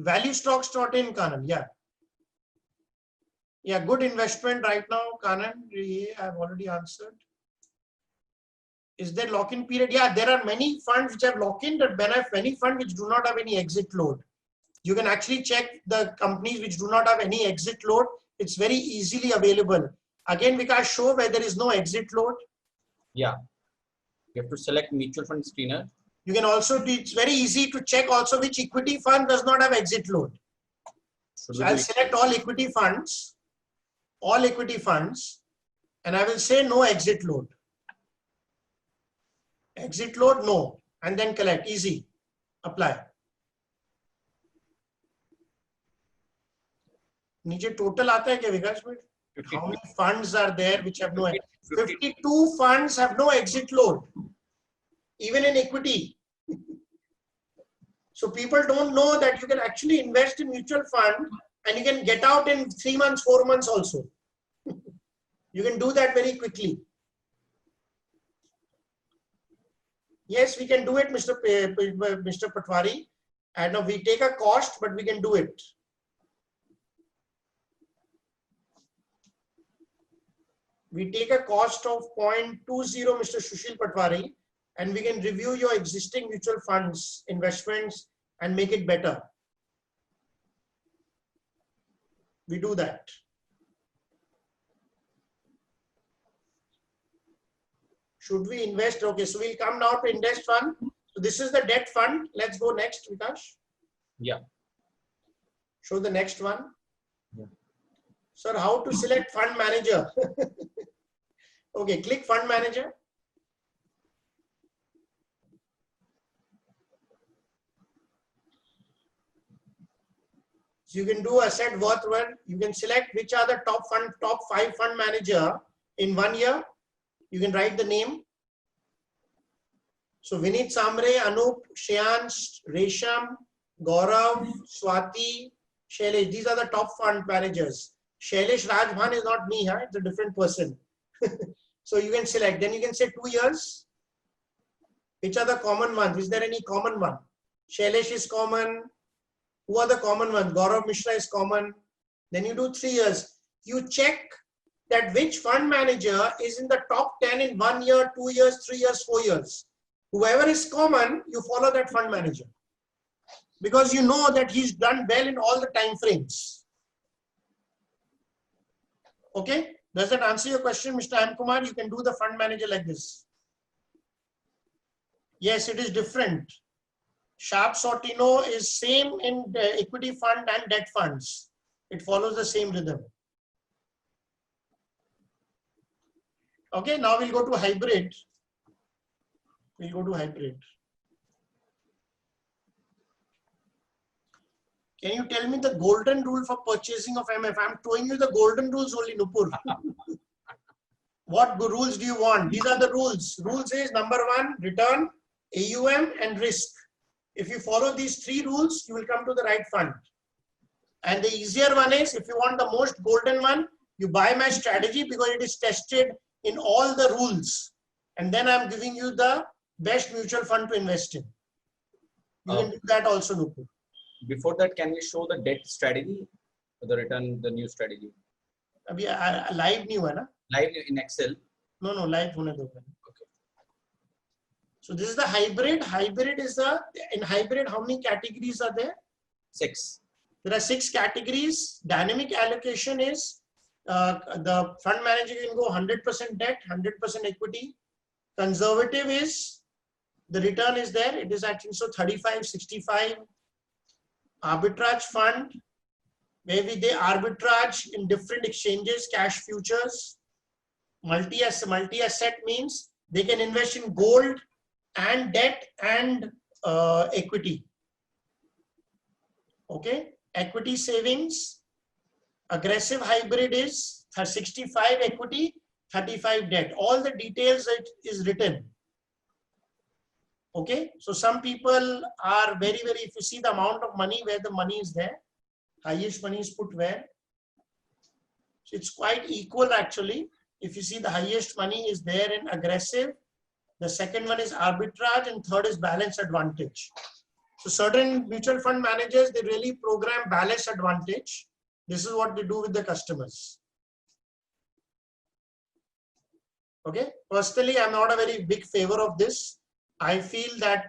Valuestocks.in, Kannan. Yeah. Yeah, good investment right now, Kannan. I've already answered. Is there lock-in period? Yeah, there are many funds which have lock-in, but many funds which do not have any exit load. You can actually check the companies which do not have any exit load. It's very easily available. Again, we can show where there is no exit load. Yeah. You have to select mutual fund screener. You can also do, it's very easy to check also which equity fund does not have exit load. So I'll select all equity funds, and I will say no exit load. Exit load, no. And then collect, easy, apply. नीचे total आता है क्या विकास में? How many funds are there which have no? 52 funds have no exit load, even in equity. So people don't know that you can actually invest in mutual fund and you can get out in 3 months, 4 months also. You can do that very quickly. Yes, we can do it, Mr. Patwari. And we take a cost, but we can do it. We take a cost of 0.20, Mr. Sushil Patwari, and we can review your existing mutual funds investments and make it better. We do that. Should we invest? Okay, so we'll come now to index fund. So this is the debt fund. Let's go next, Vikash. Yeah. Show the next one. Yeah. Sir, how to select fund manager? Okay, click fund manager. So you can do asset worth one. You can select which are the top 5 fund manager in 1 year. You can write the name. So Vinit Samre, Anup, Shreyansh, Resham, Gaurav, Swati, Shailesh. These are the top fund managers. Shailesh Rajbhan is not me, huh? It's a different person. So you can select. Then you can say 2 years. Which are the common ones? Is there any common one? Shailesh is common. Who are the common ones? Gaurav Mishra is common. Then you do 3 years. You check that which fund manager is in the top 10 in 1 year, 2 years, 3 years, 4 years. Whoever is common, you follow that fund manager. Because you know that he's done well in all the time frames. Okay? Does that answer your question, Mr. M. Kumar? You can do the fund manager like this. Yes, it is different. Sharp Sortino is same in the equity fund and debt funds. It follows the same rhythm. Okay, now we'll go to hybrid. We'll go to hybrid. Can you tell me the golden rule for purchasing of MF? I'm showing you the golden rules only, Nupur. What rules do you want? These are the rules. Rules is number 1, return, AUM and risk. If you follow these 3 rules, you will come to the right fund. And the easier one is, if you want the most golden one, you buy my strategy because it is tested in all the rules. And then I'm giving you the best mutual fund to invest in. You can do that also, Nupur. Before that, can we show the debt strategy, the return, the new strategy? Live new hai na? Live in Excel. No, live hone do. Okay. So this is the hybrid. Hybrid is in hybrid, how many categories are there? 6. There are 6 categories. Dynamic allocation is the fund manager can go 100% debt, 100% equity. Conservative is the return is there. It is actually so 35, 65. Arbitrage fund, maybe they arbitrage in different exchanges, cash futures. Multi-asset means they can invest in gold and debt and equity. Okay, equity savings. Aggressive hybrid is 65 equity, 35 debt. All the details is written. Okay, so some people are very, if you see the amount of money, where the money is there, highest money is put where? So it's quite equal actually. If you see, the highest money is there in aggressive, the second one is arbitrage, and third is balance advantage. So certain mutual fund managers, they really program balance advantage. This is what they do with the customers. Okay, personally, I'm not a very big favor of this. I feel that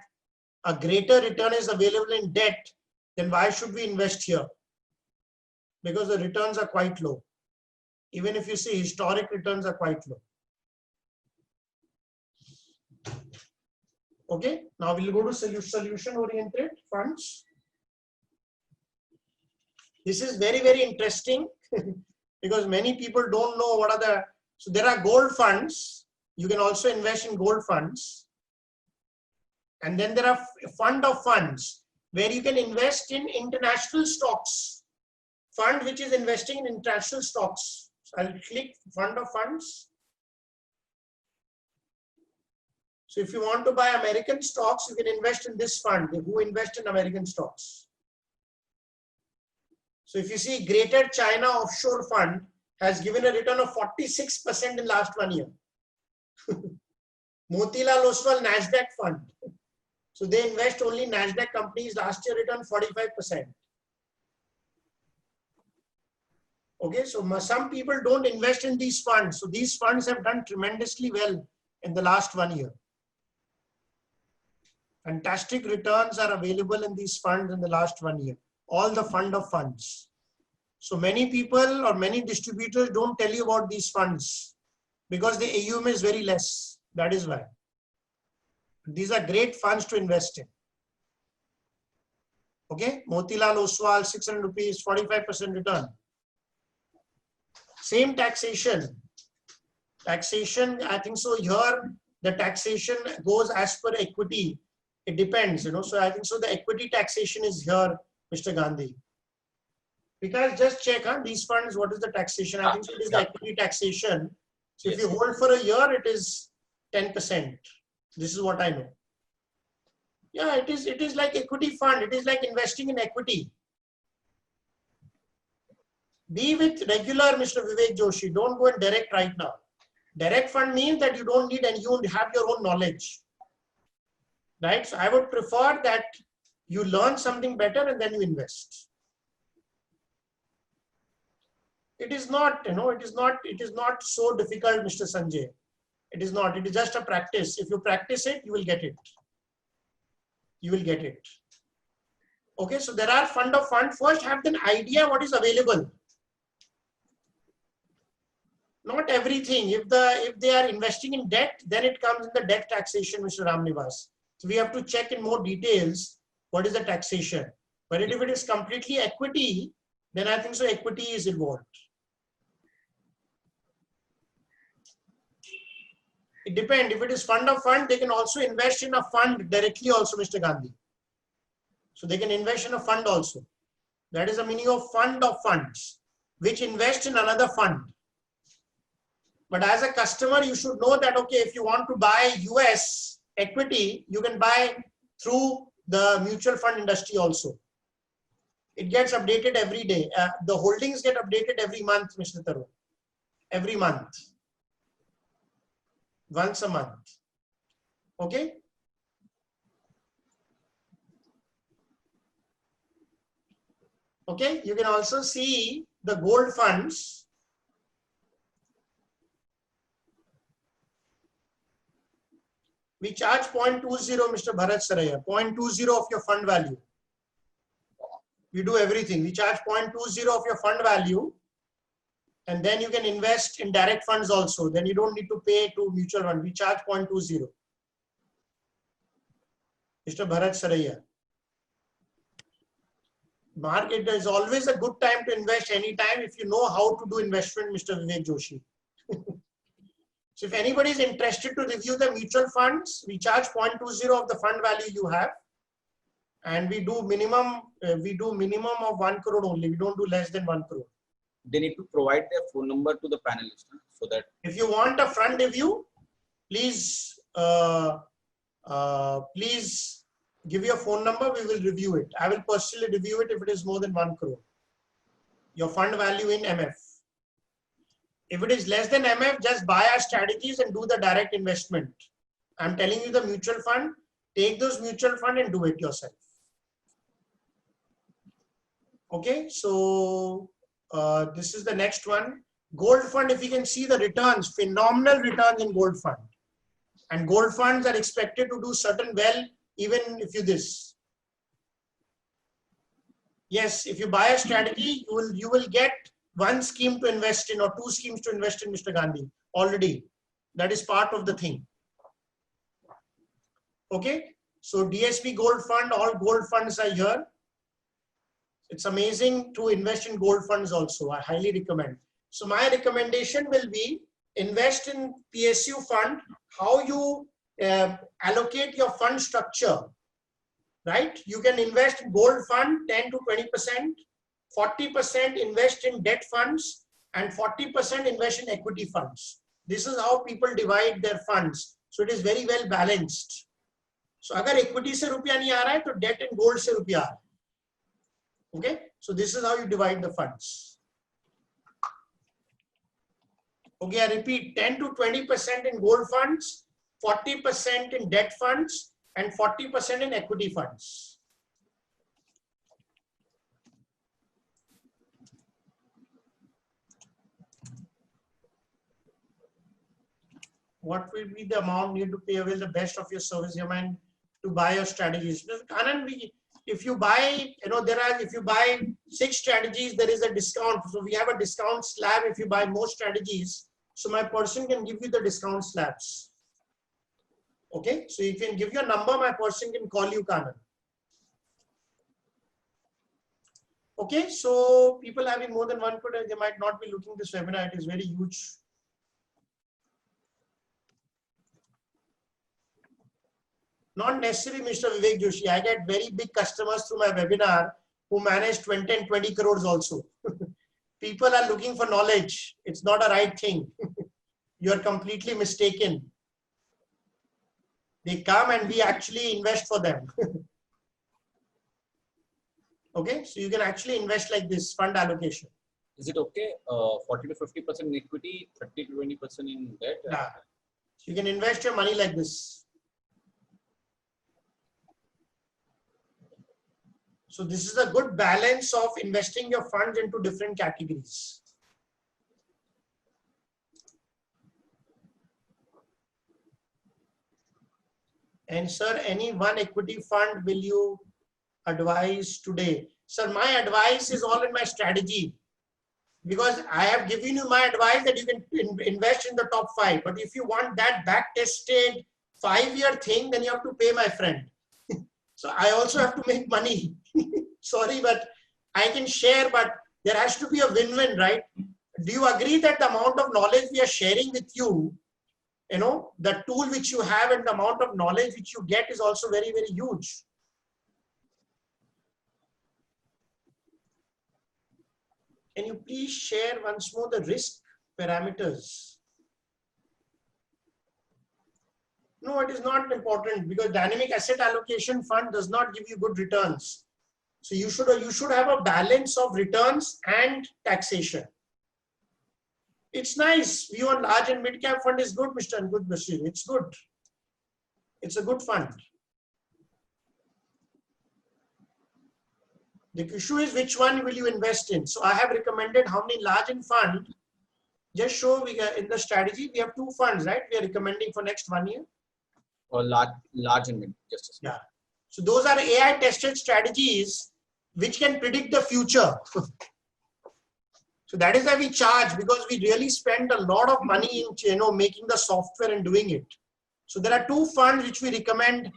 a greater return is available in debt, then why should we invest here? Because the returns are quite low. Even if you see, historic returns are quite low. Okay, now we'll go to solution-oriented funds. This is very, very interesting because many people don't know what are the, so there are gold funds. You can also invest in gold funds. And then there are fund of funds where you can invest in international stocks. Fund which is investing in international stocks. So I'll click fund of funds. So if you want to buy American stocks, you can invest in this fund, who invest in American stocks. So if you see, Greater China Offshore Fund has given a return of 46% in last 1 year. Motilal Oswal Nasdaq Fund. So they invest only in Nasdaq companies. Last year returned 45%. Okay, so some people don't invest in these funds. So these funds have done tremendously well in the last 1 year. Fantastic returns are available in these funds in the last 1 year. All the fund of funds. So many people or many distributors don't tell you about these funds because the AUM is very less. That is why. These are great funds to invest in. Okay, Motilal Oswal, 600 rupees, 45% return. Same taxation. Taxation, I think so here, the taxation goes as per equity. It depends, you know. So I think so the equity taxation is here, Mr. Gandhi. Because just check on these funds, what is the taxation? I think so it is the equity taxation. So if you hold for a year, it is 10%. This is what I know. Yeah, it is like equity fund. It is like investing in equity. Be with regular Mr. Vivek Joshi. Don't go in direct right now. Direct fund means that you don't need and you have your own knowledge. Right? So I would prefer that you learn something better and then you invest. It is not, you know, it is not so difficult, Mr. Sanjay. It is not. It is just a practice. If you practice it, you will get it. You will get it. Okay, so there are fund of fund. First, have an idea what is available. Not everything. If they are investing in debt, then it comes in the debt taxation, Mr. Ramnivas. So we have to check in more details what is the taxation. But if it is completely equity, then I think so equity is involved. It depends. If it is fund of fund, they can also invest in a fund directly also, Mr. Gandhi. So they can invest in a fund also. That is the meaning of fund of funds, which invest in another fund. But as a customer, you should know that, okay, if you want to buy US equity, you can buy through the mutual fund industry also. It gets updated every day. The holdings get updated every month, Mr. Tarun. Every month. Once a month. Okay. Okay. You can also see the gold funds. We charge 0.20, Mr. Bharat Saraya, 0.20 of your fund value. We do everything. We charge 0.20 of your fund value. And then you can invest in direct funds also. Then you don't need to pay to mutual fund. We charge 0.20. Mr. Bharat Saraya. Market is always a good time to invest anytime if you know how to do investment, Mr. Vivek Joshi. So if anybody is interested to review the mutual funds, we charge 0.20 of the fund value you have. And we do minimum of 1 crore only. We don't do less than 1 crore. They need to provide their phone number to the panelist, so that if you want a front review, please Please give your phone number. We will review it. I will personally review it if it is more than 1 crore. Your fund value in MF. If it is less than MF, just buy our strategies and do the direct investment. I'm telling you the mutual fund, take those mutual fund and do it yourself. Okay, so this is the next one. Gold fund, if you can see the returns, phenomenal returns in gold fund. And gold funds are expected to do certain well, even if you this. Yes, if you buy a strategy, you will get one scheme to invest in or 2 schemes to invest in, Mr. Gandhi, already. That is part of the thing. Okay, so DSP Gold Fund, all gold funds are here. It's amazing to invest in gold funds also. I highly recommend. So my recommendation will be invest in PSU fund. How you allocate your fund structure, right? You can invest in gold fund 10 to 20%, 40% invest in debt funds, and 40% invest in equity funds. This is how people divide their funds. So it is very well balanced. So अगर equity से रुपया नहीं आ रहा है तो debt and gold से रुपया आ रहा है. Okay, so this is how you divide the funds. Okay, I repeat, 10 to 20% in gold funds, 40% in debt funds, and 40% in equity funds. What will be the amount you need to pay avail the best of your service, your mind, to buy your strategies? Anand, if you buy, if you buy 6 strategies, there is a discount. So we have a discount slab if you buy more strategies. So my person can give you the discount slabs. Okay, so you can give your number, my person can call you, Kanan. Okay, so people having more than 1 crore, they might not be looking this webinar. It is very huge. Not necessarily, Mr. Vivek Joshi. I get very big customers through my webinar who manage 20 and 20 crores also. People are looking for knowledge. It's not a right thing. You are completely mistaken. They come and we actually invest for them. Okay, so you can actually invest like this, fund allocation. Is it okay? 40 to 50% in equity, 30 to 20% in debt? Yeah. So you can invest your money like this. So this is a good balance of investing your funds into different categories. And sir, any one equity fund will you advise today? Sir, my advice is all in my strategy, because I have given you my advice that you can invest in the top 5. But if you want that back-tested 5-year thing, then you have to pay, my friend. So I also have to make money. Sorry, but I can share, but there has to be a win-win, right? Do you agree that the amount of knowledge we are sharing with you, the tool which you have and the amount of knowledge which you get is also very, very huge. Can you please share once more the risk parameters? No, it is not important, because dynamic asset allocation fund does not give you good returns. So you should have a balance of returns and taxation. It's nice. View on large and mid cap fund is good, Mr. Ankush Bashir. It's good. It's a good fund. The issue is which one will you invest in? So I have recommended how many large in fund. Just show we got in the strategy, we have 2 funds, right? We are recommending for next 1 year. Or large and mid, just a second. Yeah. So those are AI tested strategies which can predict the future. So that is why we charge, because we really spend a lot of money in making the software and doing it. So there are 2 funds which we recommend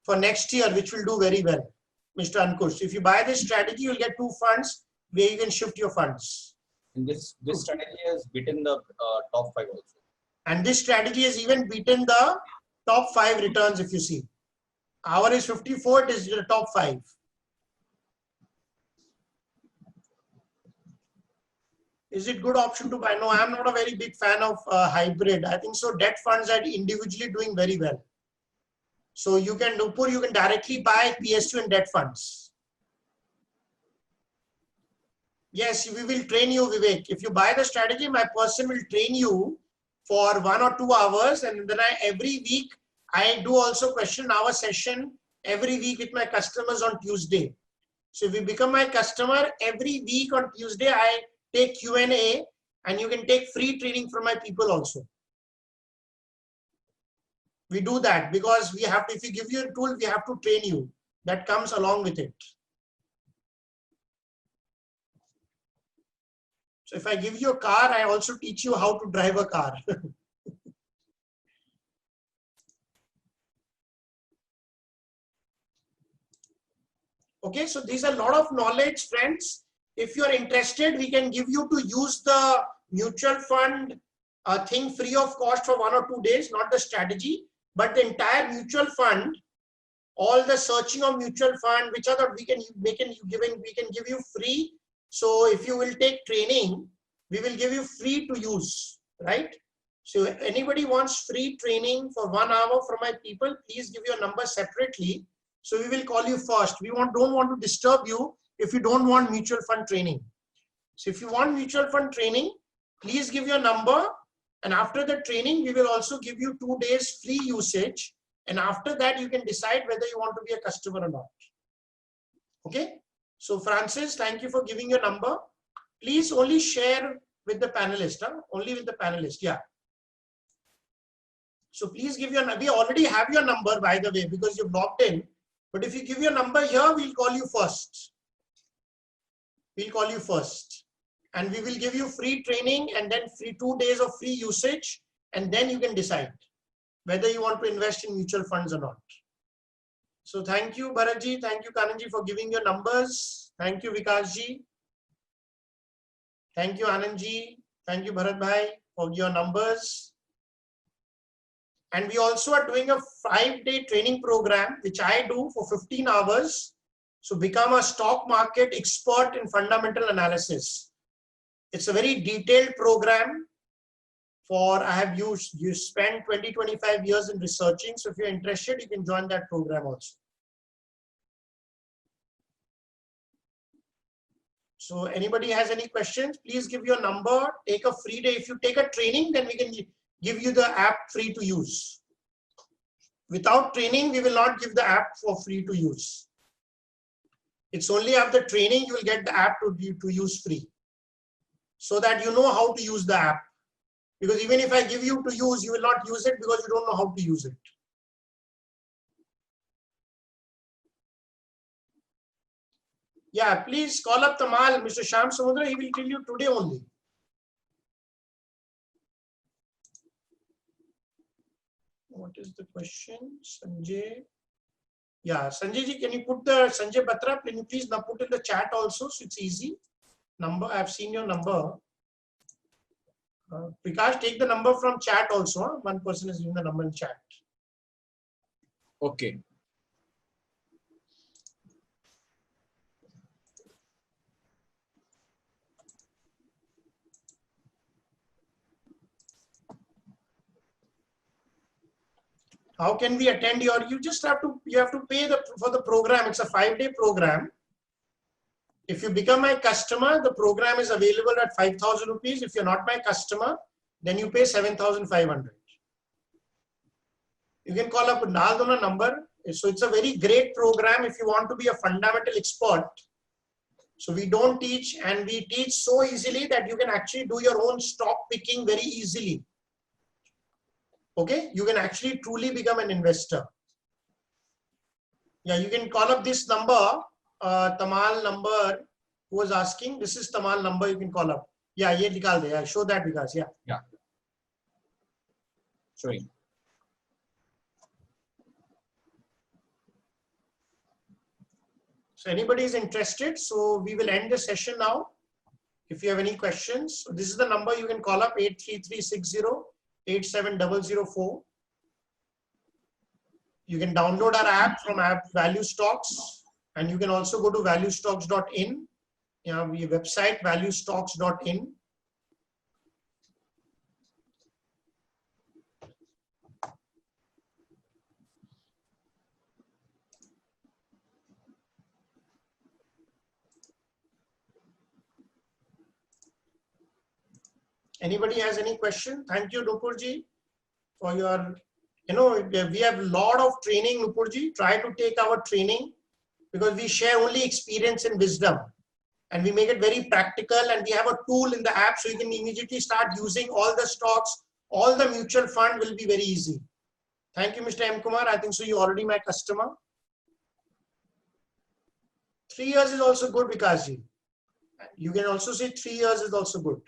for next year, which will do very well, Mr. Ankush. If you buy this strategy, you'll get 2 funds where you can shift your funds. And this strategy has beaten the top 5 also. And this strategy has even beaten the top 5 returns, if you see. Our is 54, it is the top 5. Is it good option to buy? No, I am not a very big fan of hybrid. I think so debt funds are individually doing very well. So you can, Nupur, you can directly buy PSU and debt funds. Yes, we will train you, Vivek. If you buy the strategy, my person will train you for 1 or 2 hours, and then every week I do also question hour session every week with my customers on Tuesday. So if you become my customer, every week on Tuesday I take Q&A, and you can take free training from my people also. We do that because we have to, if we give you a tool, we have to train you. That comes along with it. So if I give you a car, I also teach you how to drive a car. Okay, so these are a lot of knowledge, friends. If you're interested, we can give you to use the mutual fund thing free of cost for 1 or 2 days, not the strategy, but the entire mutual fund, all the searching of mutual fund, which are the we can give you free. So if you will take training, we will give you free to use, right? So if anybody wants free training for 1 hour from my people, please give your number separately. So we will call you first. We don't want to disturb you if you don't want mutual fund training. So if you want mutual fund training, please give your number. And after the training, we will also give you 2 days free usage. And after that, you can decide whether you want to be a customer or not. Okay. So Francis, thank you for giving your number. Please only share with the panelist, huh? Only with the panelist. Yeah. So please give your, we already have your number, by the way, because you've logged in. But if you give your number here, we'll call you first. We'll call you first. And we will give you free training and then 2 days of free usage. And then you can decide whether you want to invest in mutual funds or not. So thank you, Bharatji. Thank you, Kananji, for giving your numbers. Thank you, Vikasji. Thank you, Anandji. Thank you, Bharat Bhai, for your numbers. And we also are doing a 5-day training program, which I do for 15 hours. So become a stock market expert in fundamental analysis. It's a very detailed program for, I have used, you spend 20-25 years in researching. So if you're interested, you can join that program also. So anybody has any questions, please give your number, take a free day. If you take a training, then we can give you the app free to use. Without training, we will not give the app for free to use. It's only after training, you will get the app to use free. So that you know how to use the app. Because even if I give you to use, you will not use it because you don't know how to use it. Yeah, please call up Tamal, Mr. Shyam Samudra, he will tell you today only. What is the question? Sanjay. Yeah, Sanjay ji, can you put the Sanjay Batra? Can you please now put in the chat also, so it's easy. Number, I've seen your number. Prakash, take the number from chat also. Huh? One person is giving the number in chat. Okay. How can we attend your, you have to pay for the program. It's a 5-day program. If you become my customer, the program is available at 5,000 rupees. If you're not my customer, then you pay 7,500. You can call up Naldona number. So it's a very great program if you want to be a fundamental expert. So we don't teach, and we teach so easily that you can actually do your own stock picking very easily. Okay, you can actually truly become an investor. Yeah, you can call up this number, Tamal number, who was asking. This is Tamal number, you can call up. Yeah, ye nikal de. Yeah, show that because, yeah. Yeah. Showing. So anybody is interested, so we will end the session now. If you have any questions, so this is the number you can call up, 83360-87004. You can download our app from Value Stocks, and you can also go to valuestocks.in. Yeah, we website valuestocks.in. Anybody has any question? Thank you, Nupurji, for your, we have a lot of training, Nupurji. Try to take our training because we share only experience and wisdom. And we make it very practical, and we have a tool in the app so you can immediately start using all the stocks, all the mutual fund will be very easy. Thank you, Mr. M. Kumar. I think so you're already my customer. 3 years is also good, Vikasji. You can also say 3 years is also good.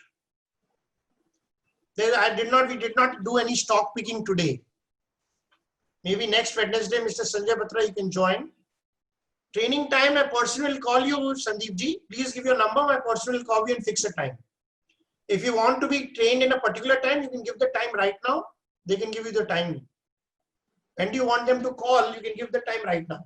We did not do any stock picking today. Maybe next Wednesday, Mr. Sanjay Batra, you can join. Training time, my person will call you, Sandeep ji. Please give your number. My person will call you and fix a time. If you want to be trained in a particular time, you can give the time right now. They can give you the time. When do you want them to call? You can give the time right now.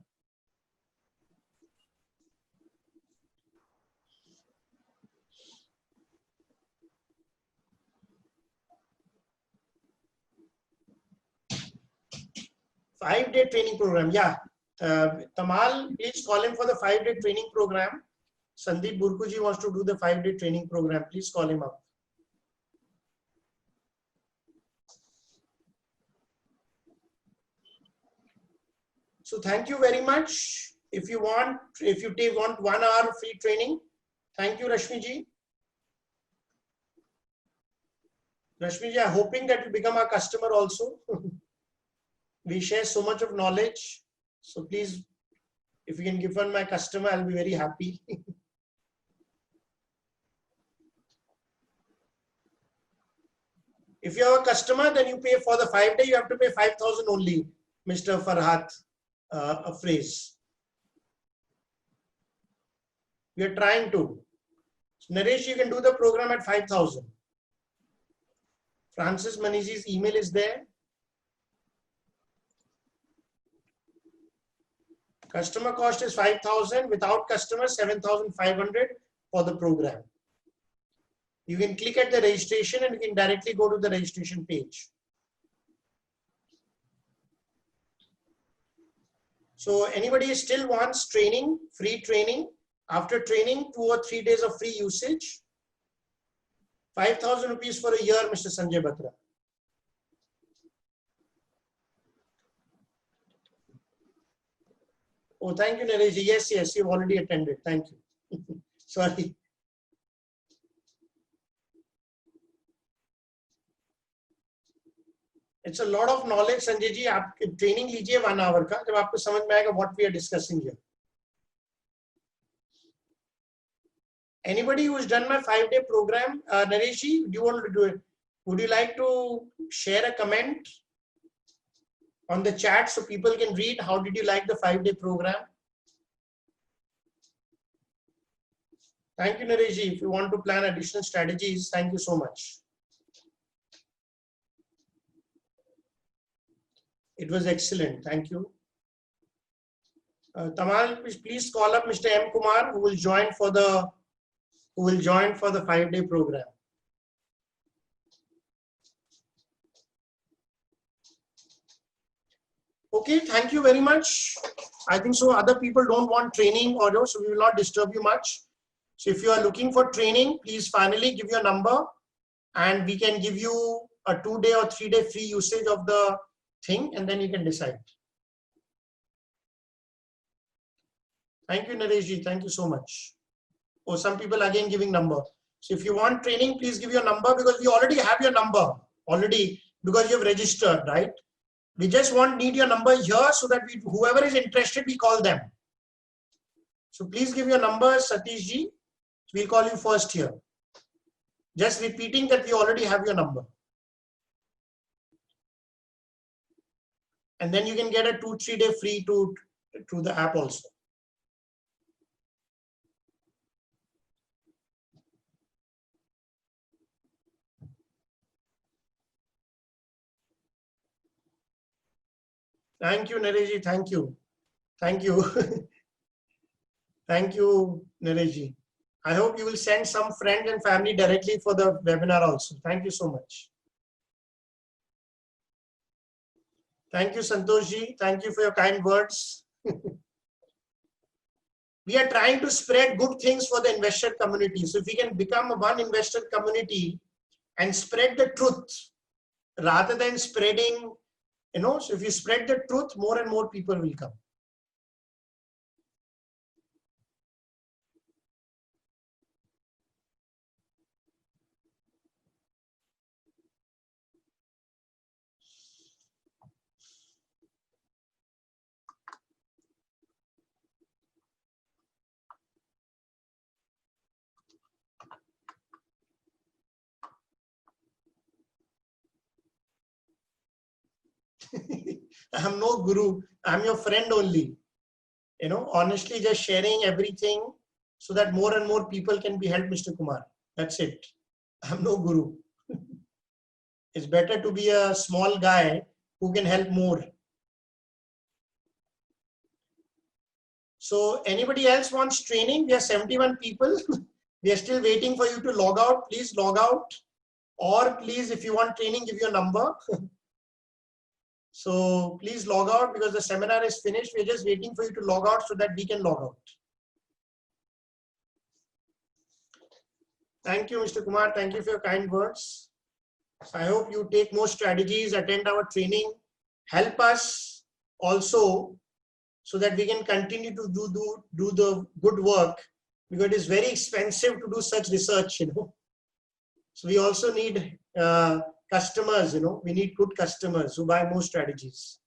Five-day training program. Yeah. Tamal, please call him for the 5-day training program. Sandeep Burkuji wants to do the 5-day training program. Please call him up. So thank you very much. If you want 1 hour free training, thank you, Rashmi ji. Rashmi ji, I'm hoping that you become a customer also. We share so much of knowledge. So please, if you can give one my customer, I'll be very happy. If you are a customer, then you pay for the 5-day, you have to pay 5,000 only, Mr. Farhat, a phrase. We are trying to. So Naresh, you can do the program at 5,000. Francis Maniji's email is there. Customer cost is 5,000. Without customer, 7,500 for the program. You can click at the registration and you can directly go to the registration page. So anybody still wants training, free training, after training, 2 or 3 days of free usage, 5,000 rupees for a year, Mr. Sanjay Batra. Oh, thank you, Naresh. Yes, yes, you've already attended. Thank you. Sorry. It's a lot of knowledge, Sanjay ji. आप training लीजिए 1 hour का, जब आपको समझ में आएगा what we are discussing here. Anybody who has done my 5-day program, Naresh ji, do you want to do it? Would you like to share a comment on the chat so people can read how did you like the 5-day program? Thank you, Naresh ji. If you want to plan additional strategies, thank you so much. It was excellent. Thank you. Tamal, please call up Mr. M. Kumar, who will join for the 5-day program. Okay, thank you very much. I think so. Other people don't want training or so we will not disturb you much. So if you are looking for training, please finally give your number and we can give you a 2-day or 3-day free usage of the thing and then you can decide. Thank you, Naresh ji. Thank you so much. Oh, some people again giving number. So if you want training, please give your number because we already have your number already because you have registered, right? We just need your number here so that whoever is interested, we call them. So please give your number, Satish ji. We'll call you first here. Just repeating that we already have your number. And then you can get a 2-3 day free to the app also. Thank you, Naresh. Thank you. Thank you. Thank you, Naresh. I hope you will send some friends and family directly for the webinar also. Thank you so much. Thank you, Santoshji. Thank you for your kind words. We are trying to spread good things for the investor community. So if we can become one investor community, and spread the truth rather than spreading, so if you spread the truth, more and more people will come. I'm no guru. I'm your friend only. Honestly, just sharing everything so that more and more people can be helped, Mr. Kumar. That's it. I'm no guru. It's better to be a small guy who can help more. So anybody else wants training? We are 71 people. We are still waiting for you to log out. Please log out. Or please, if you want training, give your number. So please log out because the seminar is finished. We're just waiting for you to log out so that we can log out. Thank you, Mr. Kumar. Thank you for your kind words. So I hope you take more strategies, attend our training, help us also so that we can continue to do the good work, because it is very expensive to do such research, So we also need customers, we need good customers who buy more strategies.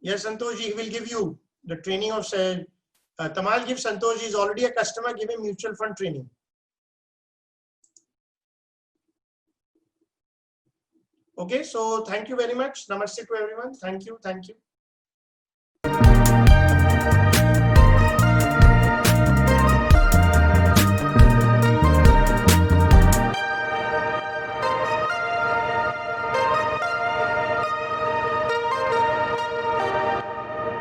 Yes, Santoshji, he will give you the training of Tamal. Give Santoshji, is already a customer, give him mutual fund training. Okay, so thank you very much. Namaste to everyone. Thank you. Thank you.